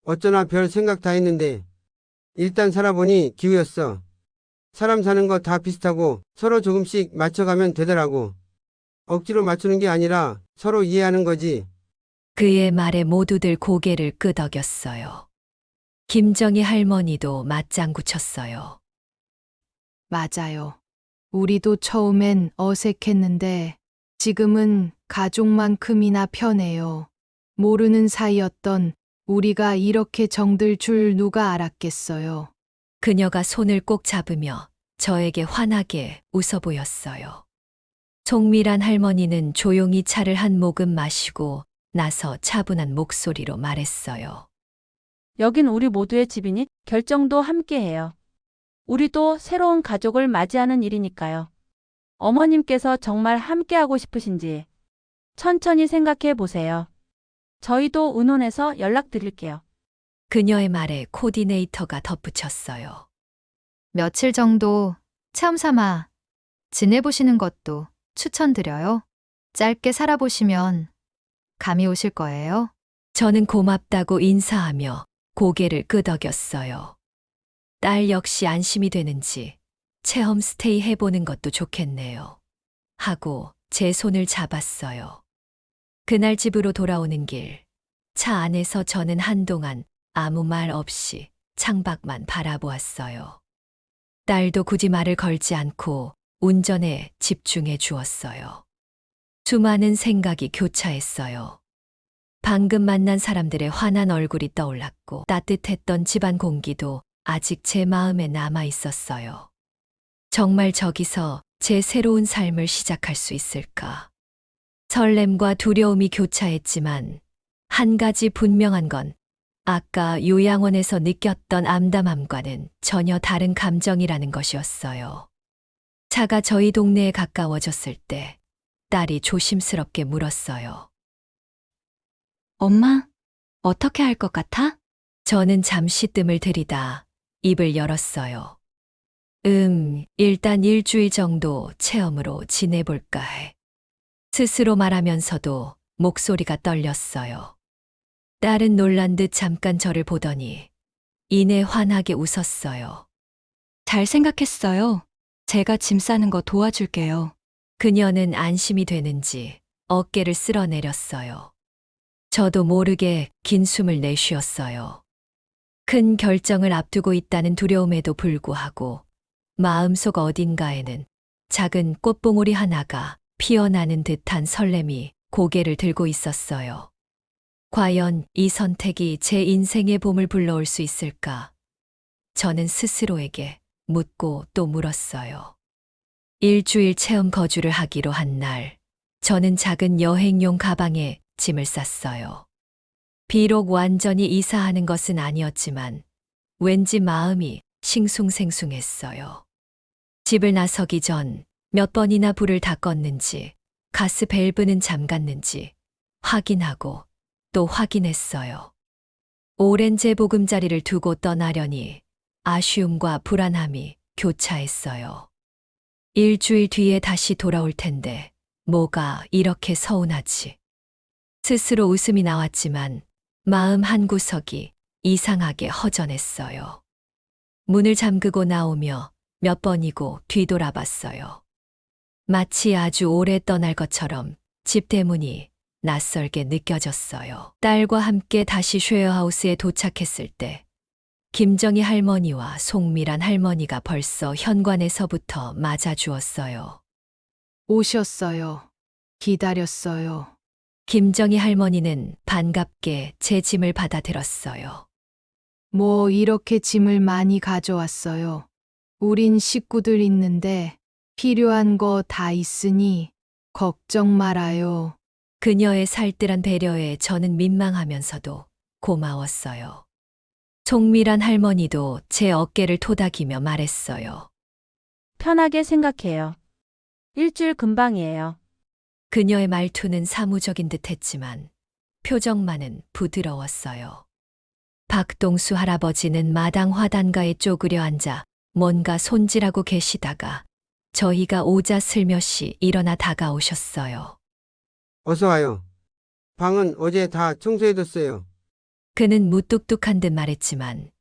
어쩌나 별 생각 다 했는데 일단 살아보니 기우였어. 사람 사는 거 다 비슷하고 서로 조금씩 맞춰가면 되더라고. 억지로 맞추는 게 아니라 서로 이해하는 거지. 그의 말에 모두들 고개를 끄덕였어요. 김정희 할머니도 맞장구 쳤어요. 맞아요. 우리도 처음엔 어색했는데 지금은 가족만큼이나 편해요. 모르는 사이였던 우리가 이렇게 정들 줄 누가 알았겠어요. 그녀가 손을 꼭 잡으며 저에게 환하게 웃어 보였어요. 송미란 할머니는 조용히 차를 한 모금 마시고 나서 차분한 목소리로 말했어요. 여긴 우리 모두의 집이니 결정도 함께 해요. 우리도 새로운 가족을 맞이하는 일이니까요. 어머님께서 정말 함께하고 싶으신지 천천히 생각해 보세요. 저희도 의논해서 연락드릴게요. 그녀의 말에 코디네이터가 덧붙였어요. 며칠 정도 체험 삼아 지내보시는 것도 추천드려요. 짧게 살아보시면 감이 오실 거예요. 저는 고맙다고 인사하며 고개를 끄덕였어요. 딸 역시 안심이 되는지 체험 스테이 해보는 것도 좋겠네요. 하고 제 손을 잡았어요. 그날 집으로 돌아오는 길, 차 안에서 저는 한동안 아무 말 없이 창밖만 바라보았어요. 딸도 굳이 말을 걸지 않고 운전에 집중해 주었어요. 수많은 생각이 교차했어요. 방금 만난 사람들의 환한 얼굴이 떠올랐고 따뜻했던 집안 공기도 아직 제 마음에 남아 있었어요. 정말 저기서 제 새로운 삶을 시작할 수 있을까? 설렘과 두려움이 교차했지만 한 가지 분명한 건 아까 요양원에서 느꼈던 암담함과는 전혀 다른 감정이라는 것이었어요. 차가 저희 동네에 가까워졌을 때 딸이 조심스럽게 물었어요. 엄마, 어떻게 할 것 같아? 저는 잠시 뜸을 들이다 입을 열었어요. 일단 일주일 정도 체험으로 지내볼까 해. 스스로 말하면서도 목소리가 떨렸어요. 딸은 놀란 듯 잠깐 저를 보더니 이내 환하게 웃었어요. 잘 생각했어요. 제가 짐 싸는 거 도와줄게요. 그녀는 안심이 되는지 어깨를 쓸어내렸어요. 저도 모르게 긴 숨을 내쉬었어요. 큰 결정을 앞두고 있다는 두려움에도 불구하고 마음속 어딘가에는 작은 꽃봉오리 하나가 피어나는 듯한 설렘이 고개를 들고 있었어요. 과연 이 선택이 제 인생의 봄을 불러올 수 있을까? 저는 스스로에게 묻고 또 물었어요. 일주일 체험 거주를 하기로 한 날, 저는 작은 여행용 가방에 짐을 쌌어요. 비록 완전히 이사하는 것은 아니었지만 왠지 마음이 싱숭생숭했어요. 집을 나서기 전 몇 번이나 불을 다 껐는지 가스 밸브는 잠갔는지 확인하고 또 확인했어요. 오랜 제 보금자리를 두고 떠나려니 아쉬움과 불안함이 교차했어요. 일주일 뒤에 다시 돌아올 텐데 뭐가 이렇게 서운하지? 스스로 웃음이 나왔지만 마음 한구석이 이상하게 허전했어요. 문을 잠그고 나오며 몇 번이고 뒤돌아봤어요. 마치 아주 오래 떠날 것처럼 집 대문이 낯설게 느껴졌어요. 딸과 함께 다시 쉐어하우스에 도착했을 때 김정희 할머니와 송미란 할머니가 벌써 현관에서부터 맞아주었어요. 오셨어요. 기다렸어요. 김정희 할머니는 반갑게 제 짐을 받아들었어요. 뭐 이렇게 짐을 많이 가져왔어요. 우린 식구들 있는데 필요한 거 다 있으니 걱정 말아요. 그녀의 살뜰한 배려에 저는 민망하면서도 고마웠어요. 송미란 할머니도 제 어깨를 토닥이며 말했어요. 편하게 생각해요. 일주일 금방이에요. 그녀의 말투는 사무적인 듯했지만 표정만은 부드러웠어요. 박동수 할아버지는 마당 화단가에 쪼그려 앉아 뭔가 손질하고 계시다가 저희가 오자 슬며시 일어나 다가오셨어요. 어서 와요. 방은 어제 다 청소해뒀어요. 그는 무뚝뚝한 듯 말했지만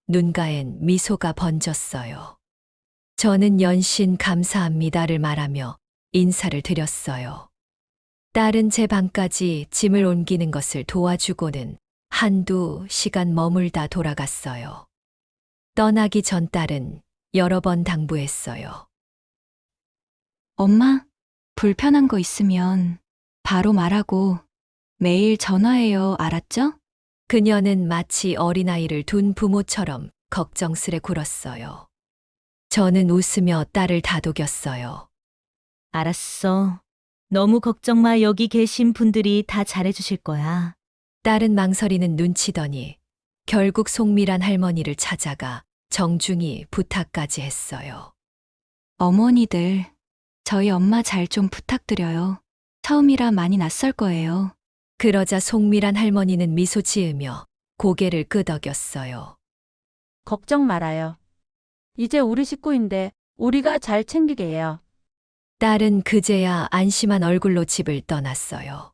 눈가엔 미소가 번졌어요. 저는 연신 감사합니다를 말하며 인사를 드렸어요. 딸은 제 방까지 짐을 옮기는 것을 도와주고는 한두 시간 머물다 돌아갔어요. 떠나기 전 딸은 여러 번 당부했어요. 엄마, 불편한 거 있으면 바로 말하고 매일 전화해요. 알았죠? 그녀는 마치 어린아이를 둔 부모처럼 걱정스레 굴었어요. 저는 웃으며 딸을 다독였어요. 알았어. 너무 걱정 마. 여기 계신 분들이 다 잘해주실 거야. 딸은 망설이는 눈치더니 결국 송미란 할머니를 찾아가 정중히 부탁까지 했어요. 어머니들, 저희 엄마 잘 좀 부탁드려요. 처음이라 많이 낯설 거예요. 그러자 송미란 할머니는 미소 지으며 고개를 끄덕였어요. 걱정 말아요. 이제 우리 식구인데 우리가 잘 챙기게 해요. 딸은 그제야 안심한 얼굴로 집을 떠났어요.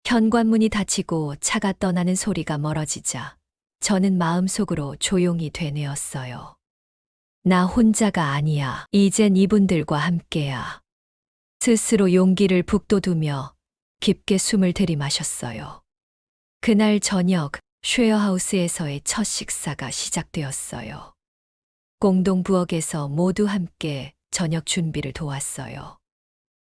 현관문이 닫히고 차가 떠나는 소리가 멀어지자 저는 마음속으로 조용히 되뇌었어요. 나 혼자가 아니야. 이젠 이분들과 함께야. 스스로 용기를 북돋우며 깊게 숨을 들이마셨어요. 그날 저녁 쉐어하우스에서의 첫 식사가 시작되었어요. 공동 부엌에서 모두 함께 저녁 준비를 도왔어요.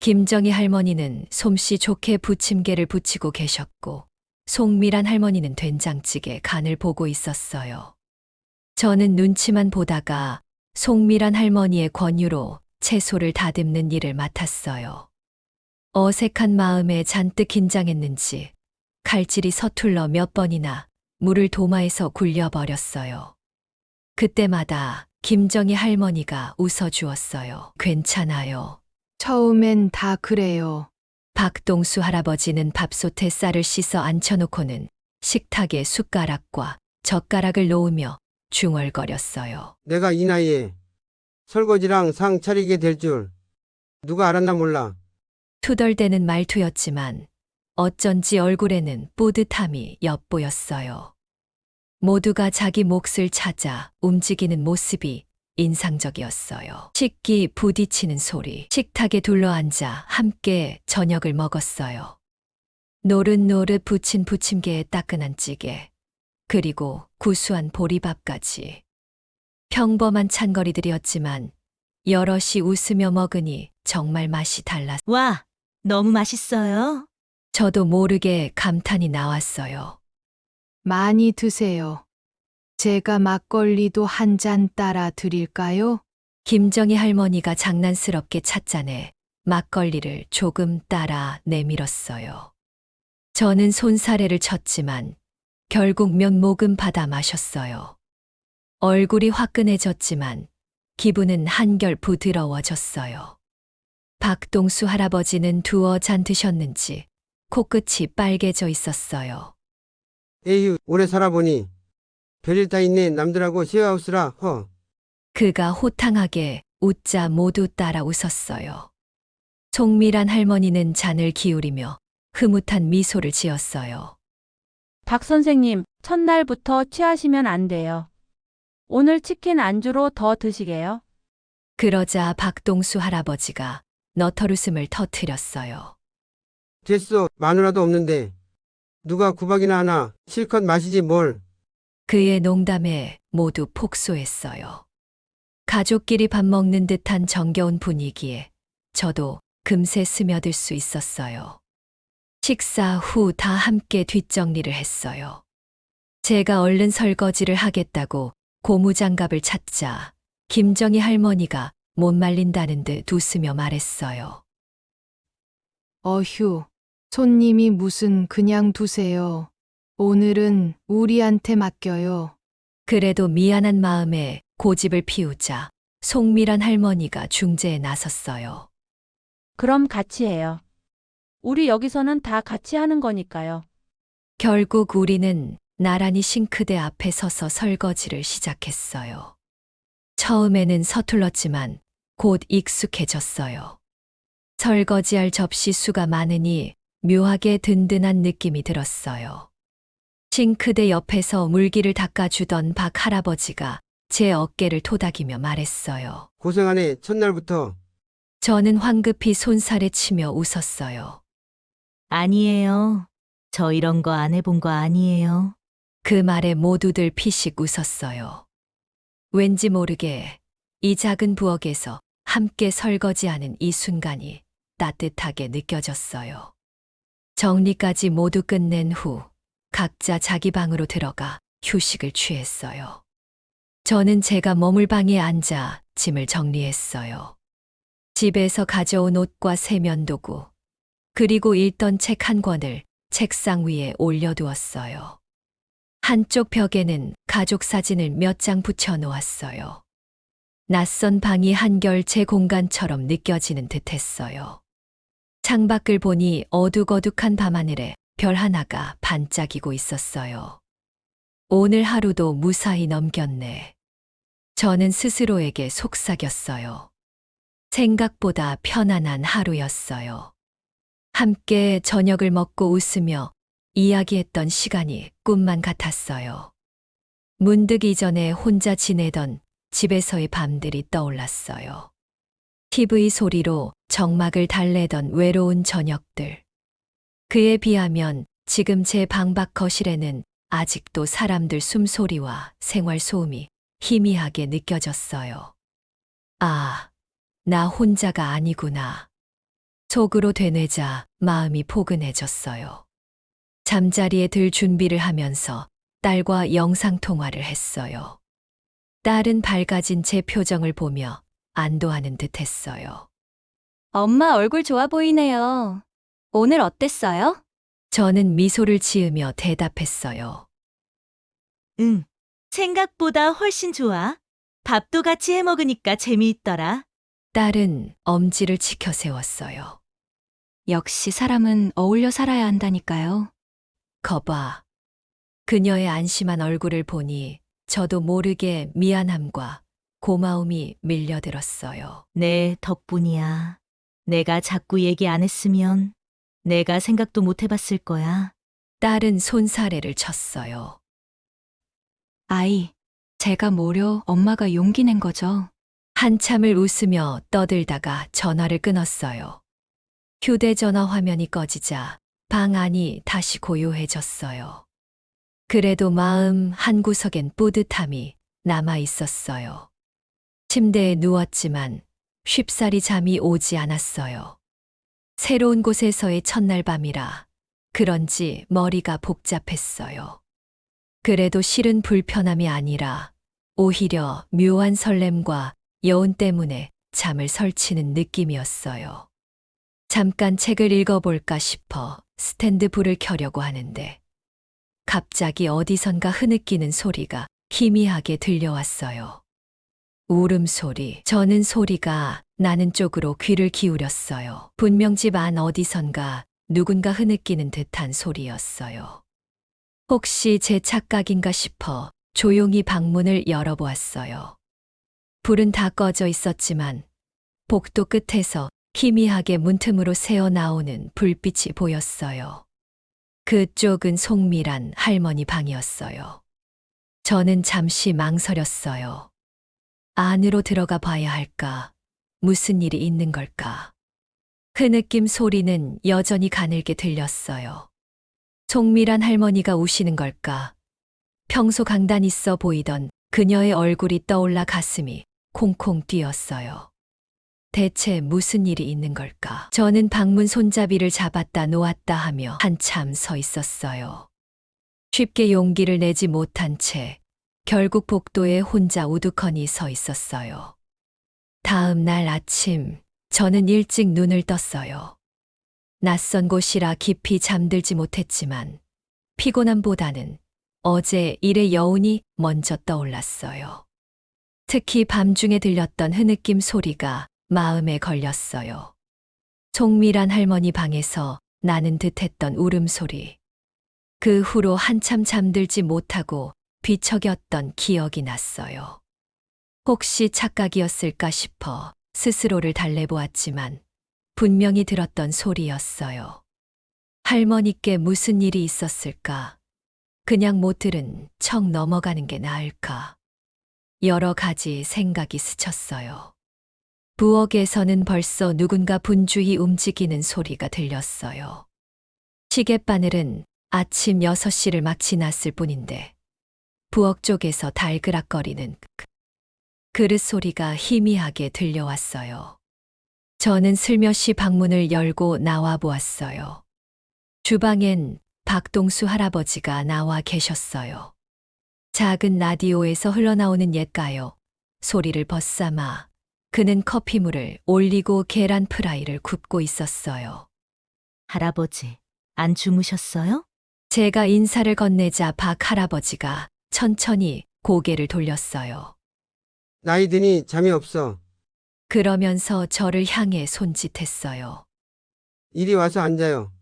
김정희 할머니는 솜씨 좋게 부침개를 부치고 계셨고 송미란 할머니는 된장찌개 간을 보고 있었어요. 저는 눈치만 보다가 송미란 할머니의 권유로 채소를 다듬는 일을 맡았어요. 어색한 마음에 잔뜩 긴장했는지 칼질이 서툴러 몇 번이나 물을 도마에서 굴려버렸어요. 그때마다 김정희 할머니가 웃어주었어요. 괜찮아요. 처음엔 다 그래요. 박동수 할아버지는 밥솥에 쌀을 씻어 앉혀놓고는 식탁에 숟가락과 젓가락을 놓으며 중얼거렸어요. 내가 이 나이에 설거지랑 상 차리게 될 줄 누가 알았나 몰라. 투덜대는 말투였지만 어쩐지 얼굴에는 뿌듯함이 엿보였어요. 모두가 자기 몫을 찾아 움직이는 모습이 인상적이었어요. 식기 부딪히는 소리, 식탁에 둘러앉아 함께 저녁을 먹었어요. 노릇노릇 부친 부침개에 따끈한 찌개, 그리고 구수한 보리밥까지. 평범한 찬거리들이었지만 여럿이 웃으며 먹으니 정말 맛이 달랐어요. 와, 너무 맛있어요. 저도 모르게 감탄이 나왔어요. 많이 드세요. 제가 막걸리도 한 잔 따라 드릴까요? 김정희 할머니가 장난스럽게 찻잔에 막걸리를 조금 따라 내밀었어요. 저는 손사래를 쳤지만 결국 몇 모금 받아 마셨어요. 얼굴이 화끈해졌지만 기분은 한결 부드러워졌어요. 박동수 할아버지는 두어 잔 드셨는지 코끝이 빨개져 있었어요. 에휴, 오래 살아보니 별일 다 있네. 남들하고 쉐어하우스라 허. 그가 호탕하게 웃자 모두 따라 웃었어요. 송미란 할머니는 잔을 기울이며 흐뭇한 미소를 지었어요. 박 선생님, 첫날부터 취하시면 안 돼요. 오늘 치킨 안주로 더 드시게요. 그러자 박동수 할아버지가 너털웃음을 터뜨렸어요. 됐어. 마누라도 없는데 누가 구박이나 하나. 실컷 마시지 뭘. 그의 농담에 모두 폭소했어요. 가족끼리 밥 먹는 듯한 정겨운 분위기에 저도 금세 스며들 수 있었어요. 식사 후 다 함께 뒷정리를 했어요. 제가 얼른 설거지를 하겠다고 고무장갑을 찾자 김정희 할머니가 못 말린다는 듯 웃으며 말했어요. 어휴, 손님이 무슨 그냥 두세요. 오늘은 우리한테 맡겨요. 그래도 미안한 마음에 고집을 피우자 송미란 할머니가 중재에 나섰어요. 그럼 같이 해요. 우리 여기서는 다 같이 하는 거니까요. 결국 우리는 나란히 싱크대 앞에 서서 설거지를 시작했어요. 처음에는 서툴렀지만 곧 익숙해졌어요. 설거지할 접시 수가 많으니 묘하게 든든한 느낌이 들었어요. 싱크대 옆에서 물기를 닦아주던 박 할아버지가 제 어깨를 토닥이며 말했어요. 고생하네. 첫날부터. 저는 황급히 손살에 치며 웃었어요. 아니에요. 저 이런 거 안 해본 거 아니에요. 그 말에 모두들 피식 웃었어요. 왠지 모르게 이 작은 부엌에서 함께 설거지하는 이 순간이 따뜻하게 느껴졌어요. 정리까지 모두 끝낸 후 각자 자기 방으로 들어가 휴식을 취했어요. 저는 제가 머물 방에 앉아 짐을 정리했어요. 집에서 가져온 옷과 세면도구, 그리고 읽던 책 한 권을 책상 위에 올려두었어요. 한쪽 벽에는 가족 사진을 몇 장 붙여 놓았어요. 낯선 방이 한결 제 공간처럼 느껴지는 듯 했어요. 창밖을 보니 어둑어둑한 밤하늘에 별 하나가 반짝이고 있었어요. 오늘 하루도 무사히 넘겼네. 저는 스스로에게 속삭였어요. 생각보다 편안한 하루였어요. 함께 저녁을 먹고 웃으며 이야기했던 시간이 꿈만 같았어요. 문득 이전에 혼자 지내던 집에서의 밤들이 떠올랐어요. TV 소리로 정막을 달래던 외로운 저녁들. 그에 비하면 지금 제 방 밖 거실에는 아직도 사람들 숨소리와 생활 소음이 희미하게 느껴졌어요. 아, 나 혼자가 아니구나. 속으로 되뇌자 마음이 포근해졌어요. 잠자리에 들 준비를 하면서 딸과 영상통화를 했어요. 딸은 밝아진 제 표정을 보며 안도하는 듯 했어요. 엄마 얼굴 좋아 보이네요. 오늘 어땠어요? 저는 미소를 지으며 대답했어요. 응, 생각보다 훨씬 좋아. 밥도 같이 해 먹으니까 재미있더라. 딸은 엄지를 치켜 세웠어요. 역시 사람은 어울려 살아야 한다니까요. 거봐. 그녀의 안심한 얼굴을 보니 저도 모르게 미안함과 고마움이 밀려들었어요. 내 덕분이야. 내가 자꾸 얘기 안 했으면 내가 생각도 못 해봤을 거야. 딸은 손사래를 쳤어요. 아이, 제가 뭐려 엄마가 용기 낸 거죠. 한참을 웃으며 떠들다가 전화를 끊었어요. 휴대전화 화면이 꺼지자 방 안이 다시 고요해졌어요. 그래도 마음 한구석엔 뿌듯함이 남아 있었어요. 침대에 누웠지만 쉽사리 잠이 오지 않았어요. 새로운 곳에서의 첫날 밤이라 그런지 머리가 복잡했어요. 그래도 실은 불편함이 아니라 오히려 묘한 설렘과 여운 때문에 잠을 설치는 느낌이었어요. 잠깐 책을 읽어볼까 싶어 스탠드 불을 켜려고 하는데 갑자기 어디선가 흐느끼는 소리가 희미하게 들려왔어요. 울음소리. 저는 소리가 나는 쪽으로 귀를 기울였어요. 분명 집 안 어디선가 누군가 흐느끼는 듯한 소리였어요. 혹시 제 착각인가 싶어 조용히 방문을 열어보았어요. 불은 다 꺼져 있었지만 복도 끝에서 희미하게 문틈으로 새어나오는 불빛이 보였어요. 그쪽은 송미란 할머니 방이었어요. 저는 잠시 망설였어요. 안으로 들어가 봐야 할까? 무슨 일이 있는 걸까? 흐느낌 소리는 여전히 가늘게 들렸어요. 송미란 할머니가 우시는 걸까? 평소 강단 있어 보이던 그녀의 얼굴이 떠올라 가슴이 콩콩 뛰었어요. 대체 무슨 일이 있는 걸까? 저는 방문 손잡이를 잡았다 놓았다 하며 한참 서 있었어요. 쉽게 용기를 내지 못한 채 결국 복도에 혼자 우두커니 서 있었어요. 다음 날 아침 저는 일찍 눈을 떴어요. 낯선 곳이라 깊이 잠들지 못했지만 피곤함보다는 어제 일의 여운이 먼저 떠올랐어요. 특히 밤중에 들렸던 흐느낌 소리가 마음에 걸렸어요. 송미란 할머니 방에서 나는 듯했던 울음소리. 그 후로 한참 잠들지 못하고 뒤척였던 기억이 났어요. 혹시 착각이었을까 싶어 스스로를 달래보았지만 분명히 들었던 소리였어요. 할머니께 무슨 일이 있었을까? 그냥 못 들은 척 넘어가는 게 나을까? 여러 가지 생각이 스쳤어요. 부엌에서는 벌써 누군가 분주히 움직이는 소리가 들렸어요. 시계바늘은 아침 6시를 막 지났을 뿐인데 부엌 쪽에서 달그락거리는 그릇 소리가 희미하게 들려왔어요. 저는 슬며시 방문을 열고 나와 보았어요. 주방엔 박동수 할아버지가 나와 계셨어요. 작은 라디오에서 흘러나오는 옛가요 소리를 벗삼아 그는 커피물을 올리고 계란 프라이를 굽고 있었어요. 할아버지, 안 주무셨어요? 제가 인사를 건네자 박 할아버지가 천천히 고개를 돌렸어요. 나이 드니 잠이 없어. 그러면서 저를 향해 손짓했어요. 이리 와서 앉아요.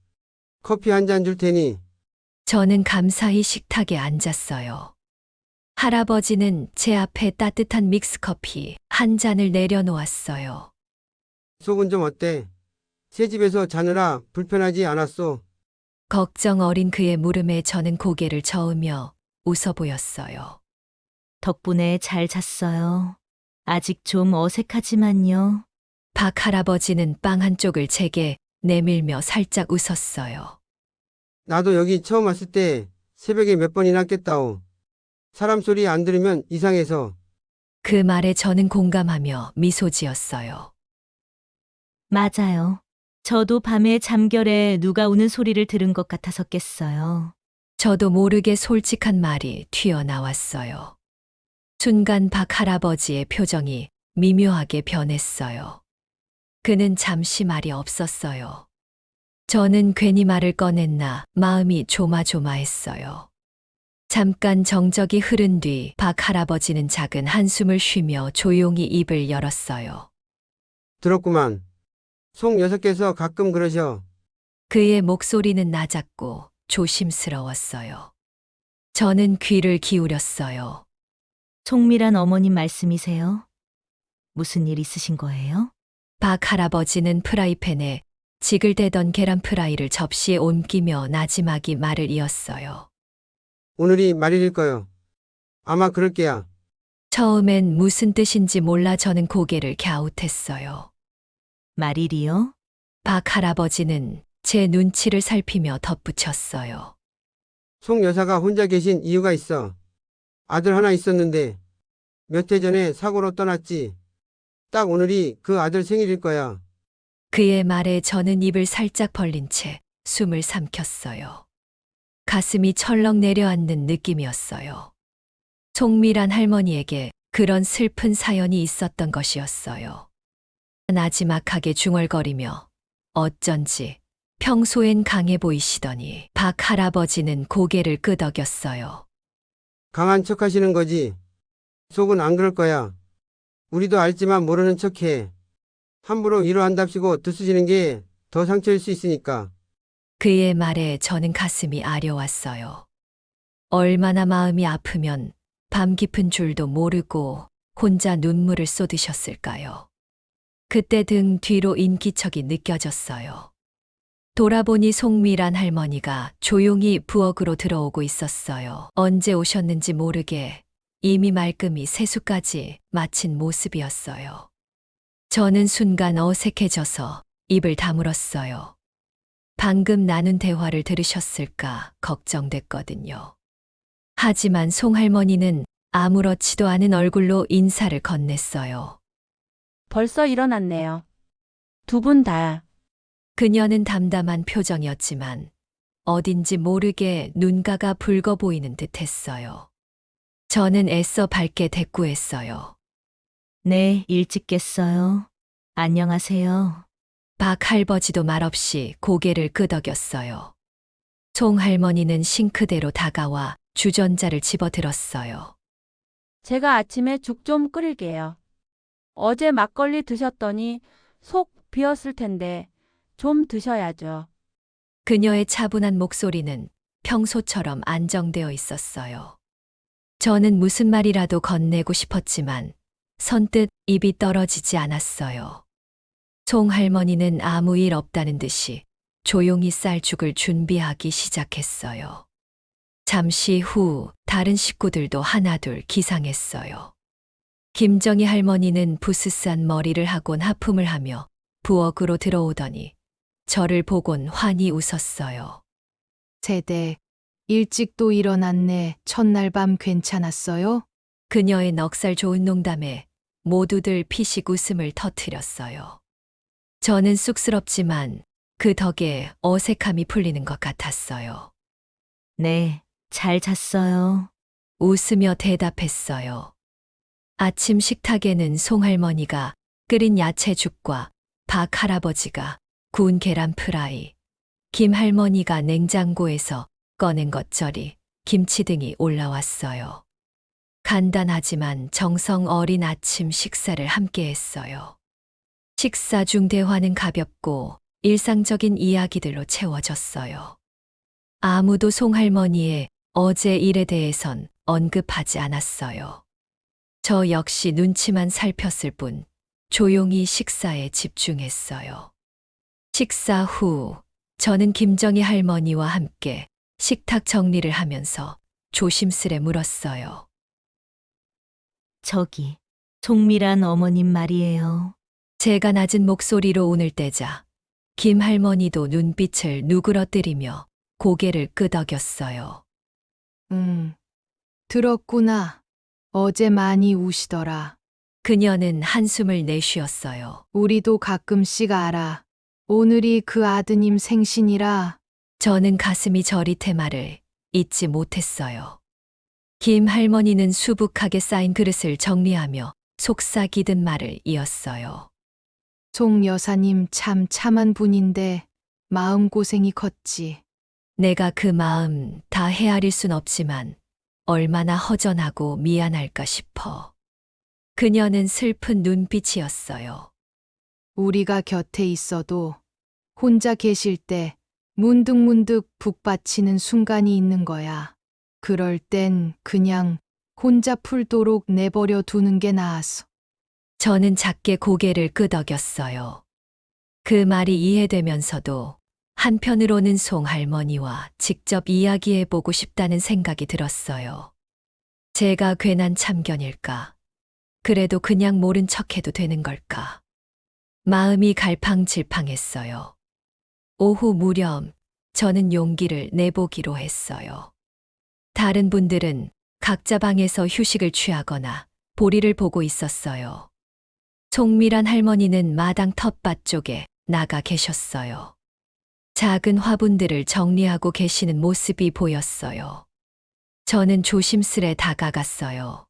커피 한 잔 줄 테니. 저는 감사히 식탁에 앉았어요. 할아버지는 제 앞에 따뜻한 믹스커피 한 잔을 내려놓았어요. 속은 좀 어때? 새 집에서 자느라 불편하지 않았소? 걱정 어린 그의 물음에 저는 고개를 저으며 웃어 보였어요. 덕분에 잘 잤어요. 아직 좀 어색하지만요. 박 할아버지는 빵 한쪽을 제게 내밀며 살짝 웃었어요. 나도 여기 처음 왔을 때 새벽에 몇 번이나 깼다오. 사람 소리 안 들으면 이상해서. 그 말에 저는 공감하며 미소 지었어요. 맞아요. 저도 밤에 잠결에 누가 우는 소리를 들은 것 같아서 깼어요. 저도 모르게 솔직한 말이 튀어나왔어요. 순간 박 할아버지의 표정이 미묘하게 변했어요. 그는 잠시 말이 없었어요. 저는 괜히 말을 꺼냈나 마음이 조마조마했어요. 잠깐 정적이 흐른 뒤 박 할아버지는 작은 한숨을 쉬며 조용히 입을 열었어요. 들었구만. 송 여사께서 가끔 그러셔. 그의 목소리는 낮았고 조심스러웠어요. 저는 귀를 기울였어요. 송미란 어머님 말씀이세요? 무슨 일 있으신 거예요? 박 할아버지는 프라이팬에 지글대던 계란 프라이를 접시에 옮기며 나지막이 말을 이었어요. 오늘이 말일일 거요. 아마 그럴 게야. 처음엔 무슨 뜻인지 몰라 저는 고개를 갸웃했어요. 말일이요? 박 할아버지는 제 눈치를 살피며 덧붙였어요. 송 여사가 혼자 계신 이유가 있어. 아들 하나 있었는데 몇 해 전에 사고로 떠났지. 딱 오늘이 그 아들 생일일 거야. 그의 말에 저는 입을 살짝 벌린 채 숨을 삼켰어요. 가슴이 철렁 내려앉는 느낌이었어요. 송미란 할머니에게 그런 슬픈 사연이 있었던 것이었어요. 나지막하게 중얼거리며 어쩐지 평소엔 강해 보이시더니 박 할아버지는 고개를 끄덕였어요. 강한 척 하시는 거지. 속은 안 그럴 거야. 우리도 알지만 모르는 척해. 함부로 위로한답시고 드쓰시는 게 더 상처일 수 있으니까. 그의 말에 저는 가슴이 아려왔어요. 얼마나 마음이 아프면 밤 깊은 줄도 모르고 혼자 눈물을 쏟으셨을까요? 그때 등 뒤로 인기척이 느껴졌어요. 돌아보니 송미란 할머니가 조용히 부엌으로 들어오고 있었어요. 언제 오셨는지 모르게 이미 말끔히 세수까지 마친 모습이었어요. 저는 순간 어색해져서 입을 다물었어요. 방금 나눈 대화를 들으셨을까 걱정됐거든요. 하지만 송할머니는 아무렇지도 않은 얼굴로 인사를 건넸어요. 벌써 일어났네요. 두 분 다. 그녀는 담담한 표정이었지만 어딘지 모르게 눈가가 붉어 보이는 듯했어요. 저는 애써 밝게 대꾸했어요. 네, 일찍 깼어요. 안녕하세요. 박 할아버지도 말없이 고개를 끄덕였어요. 송 할머니는 싱크대로 다가와 주전자를 집어들었어요. 제가 아침에 죽 좀 끓일게요. 어제 막걸리 드셨더니 속 비었을 텐데 좀 드셔야죠. 그녀의 차분한 목소리는 평소처럼 안정되어 있었어요. 저는 무슨 말이라도 건네고 싶었지만 선뜻 입이 떨어지지 않았어요. 송 할머니는 아무 일 없다는 듯이 조용히 쌀죽을 준비하기 시작했어요. 잠시 후 다른 식구들도 하나둘 기상했어요. 김정희 할머니는 부스스한 머리를 하곤 하품을 하며 부엌으로 들어오더니 저를 보곤 환히 웃었어요. 세대, 일찍도 일어났네. 첫날 밤 괜찮았어요? 그녀의 넉살 좋은 농담에 모두들 피식 웃음을 터뜨렸어요. 저는 쑥스럽지만 그 덕에 어색함이 풀리는 것 같았어요. 네, 잘 잤어요. 웃으며 대답했어요. 아침 식탁에는 송할머니가 끓인 야채죽과 박 할아버지가 구운 계란 프라이, 김 할머니가 냉장고에서 꺼낸 겉절이, 김치 등이 올라왔어요. 간단하지만 정성 어린 아침 식사를 함께 했어요. 식사 중 대화는 가볍고 일상적인 이야기들로 채워졌어요. 아무도 송할머니의 어제 일에 대해선 언급하지 않았어요. 저 역시 눈치만 살폈을 뿐 조용히 식사에 집중했어요. 식사 후 저는 김정희 할머니와 함께 식탁 정리를 하면서 조심스레 물었어요. 저기, 송미란 어머님 말이에요. 제가 낮은 목소리로 운을 떼자 김 할머니도 눈빛을 누그러뜨리며 고개를 끄덕였어요. 들었구나. 어제 많이 우시더라. 그녀는 한숨을 내쉬었어요. 우리도 가끔씩 알아. 오늘이 그 아드님 생신이라. 저는 가슴이 저릿해 말을 잊지 못했어요. 김 할머니는 수북하게 쌓인 그릇을 정리하며 속삭이듯 말을 이었어요. 송 여사님 참 참한 분인데 마음고생이 컸지. 내가 그 마음 다 헤아릴 순 없지만 얼마나 허전하고 미안할까 싶어. 그녀는 슬픈 눈빛이었어요. 우리가 곁에 있어도 혼자 계실 때 문득문득 북받치는 순간이 있는 거야. 그럴 땐 그냥 혼자 풀도록 내버려 두는 게 나았어. 저는 작게 고개를 끄덕였어요. 그 말이 이해되면서도 한편으로는 송할머니와 직접 이야기해보고 싶다는 생각이 들었어요. 제가 괜한 참견일까? 그래도 그냥 모른 척해도 되는 걸까? 마음이 갈팡질팡했어요. 오후 무렵 저는 용기를 내보기로 했어요. 다른 분들은 각자 방에서 휴식을 취하거나 보리를 보고 있었어요. 송미란 할머니는 마당 텃밭 쪽에 나가 계셨어요. 작은 화분들을 정리하고 계시는 모습이 보였어요. 저는 조심스레 다가갔어요.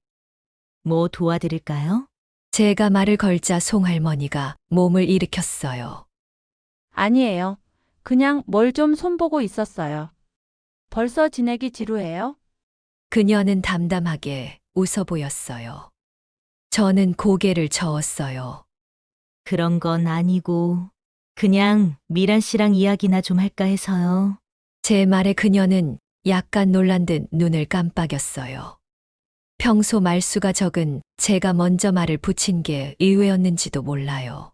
뭐 도와드릴까요? 제가 말을 걸자 송할머니가 몸을 일으켰어요. 아니에요. 그냥 뭘 좀 손보고 있었어요. 벌써 지내기 지루해요? 그녀는 담담하게 웃어 보였어요. 저는 고개를 저었어요. 그런 건 아니고, 그냥 미란 씨랑 이야기나 좀 할까 해서요. 제 말에 그녀는 약간 놀란 듯 눈을 깜빡였어요. 평소 말수가 적은 제가 먼저 말을 붙인 게 의외였는지도 몰라요.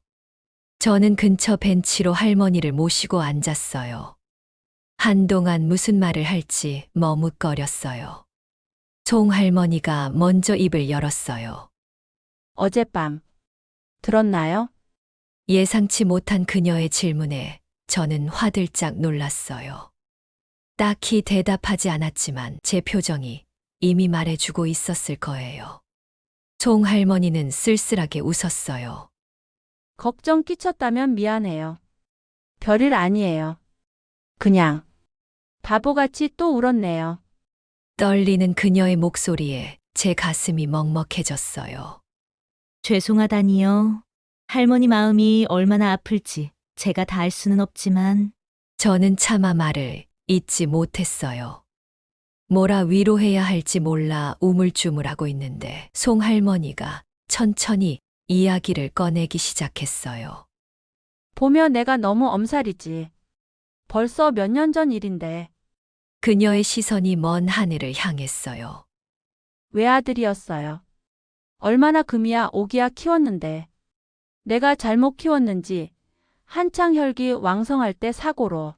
저는 근처 벤치로 할머니를 모시고 앉았어요. 한동안 무슨 말을 할지 머뭇거렸어요. 송할머니가 먼저 입을 열었어요. 어젯밤 들었나요? 예상치 못한 그녀의 질문에 저는 화들짝 놀랐어요. 딱히 대답하지 않았지만 제 표정이 이미 말해주고 있었을 거예요. 송할머니는 쓸쓸하게 웃었어요. 걱정 끼쳤다면 미안해요. 별일 아니에요. 그냥 바보같이 또 울었네요. 떨리는 그녀의 목소리에 제 가슴이 먹먹해졌어요. 죄송하다니요. 할머니 마음이 얼마나 아플지 제가 다 알 수는 없지만. 저는 차마 말을 잇지 못했어요. 뭐라 위로해야 할지 몰라 우물쭈물하고 있는데 송할머니가 천천히 이야기를 꺼내기 시작했어요. 보면 내가 너무 엄살이지. 벌써 몇 년 전 일인데. 그녀의 시선이 먼 하늘을 향했어요. 외아들이었어요. 얼마나 금이야 오기야 키웠는데. 내가 잘못 키웠는지 한창 혈기 왕성할 때 사고로.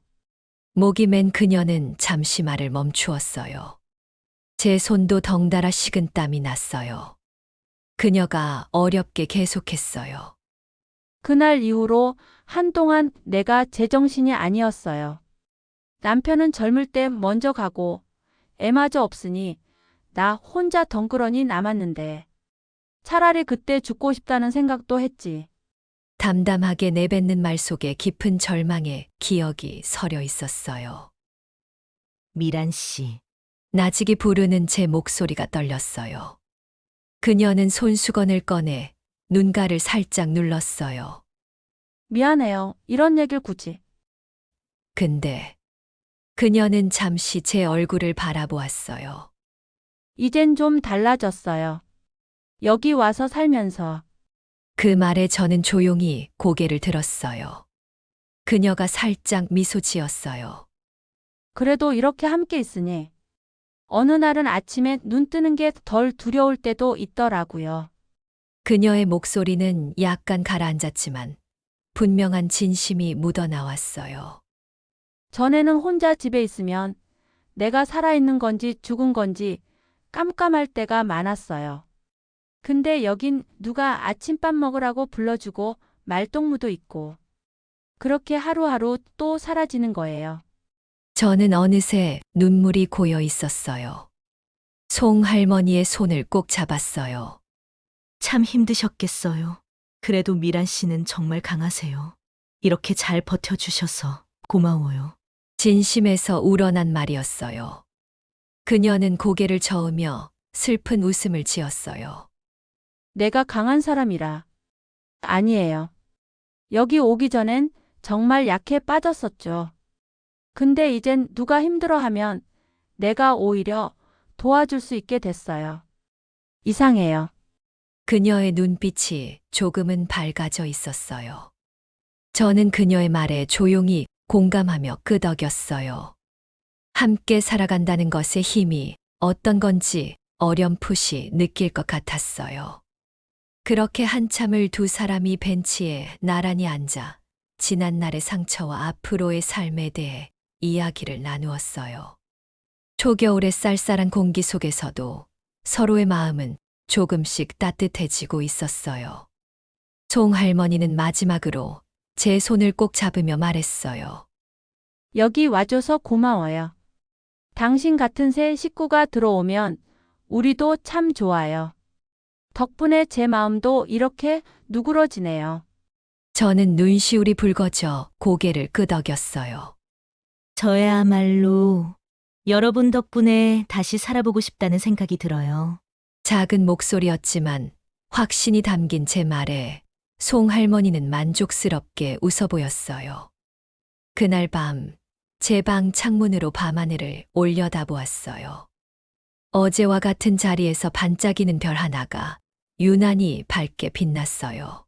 목이 맨 그녀는 잠시 말을 멈추었어요. 제 손도 덩달아 식은 땀이 났어요. 그녀가 어렵게 계속했어요. 그날 이후로 한동안 내가 제정신이 아니었어요. 남편은 젊을 때 먼저 가고 애마저 없으니 나 혼자 덩그러니 남았는데 차라리 그때 죽고 싶다는 생각도 했지. 담담하게 내뱉는 말 속에 깊은 절망의 기억이 서려 있었어요. 미란 씨. 나직이 부르는 제 목소리가 떨렸어요. 그녀는 손수건을 꺼내 눈가를 살짝 눌렀어요. 미안해요. 이런 얘기를 굳이. 근데 그녀는 잠시 제 얼굴을 바라보았어요. 이젠 좀 달라졌어요. 여기 와서 살면서. 그 말에 저는 조용히 고개를 들었어요. 그녀가 살짝 미소 지었어요. 그래도 이렇게 함께 있으니 어느 날은 아침에 눈 뜨는 게 덜 두려울 때도 있더라고요. 그녀의 목소리는 약간 가라앉았지만 분명한 진심이 묻어나왔어요. 전에는 혼자 집에 있으면 내가 살아있는 건지 죽은 건지 깜깜할 때가 많았어요. 근데 여긴 누가 아침밥 먹으라고 불러주고 말동무도 있고 그렇게 하루하루 또 사라지는 거예요. 저는 어느새 눈물이 고여 있었어요. 송 할머니의 손을 꼭 잡았어요. 참 힘드셨겠어요. 그래도 미란 씨는 정말 강하세요. 이렇게 잘 버텨주셔서 고마워요. 진심에서 우러난 말이었어요. 그녀는 고개를 저으며 슬픈 웃음을 지었어요. 내가 강한 사람이라. 아니에요. 여기 오기 전엔 정말 약해 빠졌었죠. 근데 이젠 누가 힘들어하면 내가 오히려 도와줄 수 있게 됐어요. 이상해요. 그녀의 눈빛이 조금은 밝아져 있었어요. 저는 그녀의 말에 조용히 공감하며 끄덕였어요. 함께 살아간다는 것의 힘이 어떤 건지 어렴풋이 느낄 것 같았어요. 그렇게 한참을 두 사람이 벤치에 나란히 앉아 지난날의 상처와 앞으로의 삶에 대해 이야기를 나누었어요. 초겨울의 쌀쌀한 공기 속에서도 서로의 마음은 조금씩 따뜻해지고 있었어요. 송 할머니는 마지막으로 제 손을 꼭 잡으며 말했어요. 여기 와줘서 고마워요. 당신 같은 새 식구가 들어오면 우리도 참 좋아요. 덕분에 제 마음도 이렇게 누그러지네요. 저는 눈시울이 붉어져 고개를 끄덕였어요. 저야말로 여러분 덕분에 다시 살아보고 싶다는 생각이 들어요. 작은 목소리였지만 확신이 담긴 제 말에 송 할머니는 만족스럽게 웃어 보였어요. 그날 밤, 제 방 창문으로 밤하늘을 올려다보았어요. 어제와 같은 자리에서 반짝이는 별 하나가 유난히 밝게 빛났어요.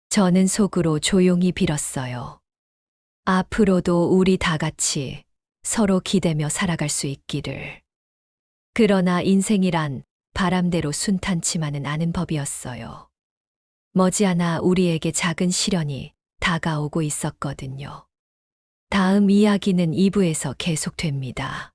저는 속으로 조용히 빌었어요. 앞으로도 우리 다 같이 서로 기대며 살아갈 수 있기를. 그러나 인생이란 바람대로 순탄치만은 않은 법이었어요. 머지않아 우리에게 작은 시련이 다가오고 있었거든요. 다음 이야기는 2부에서 계속됩니다.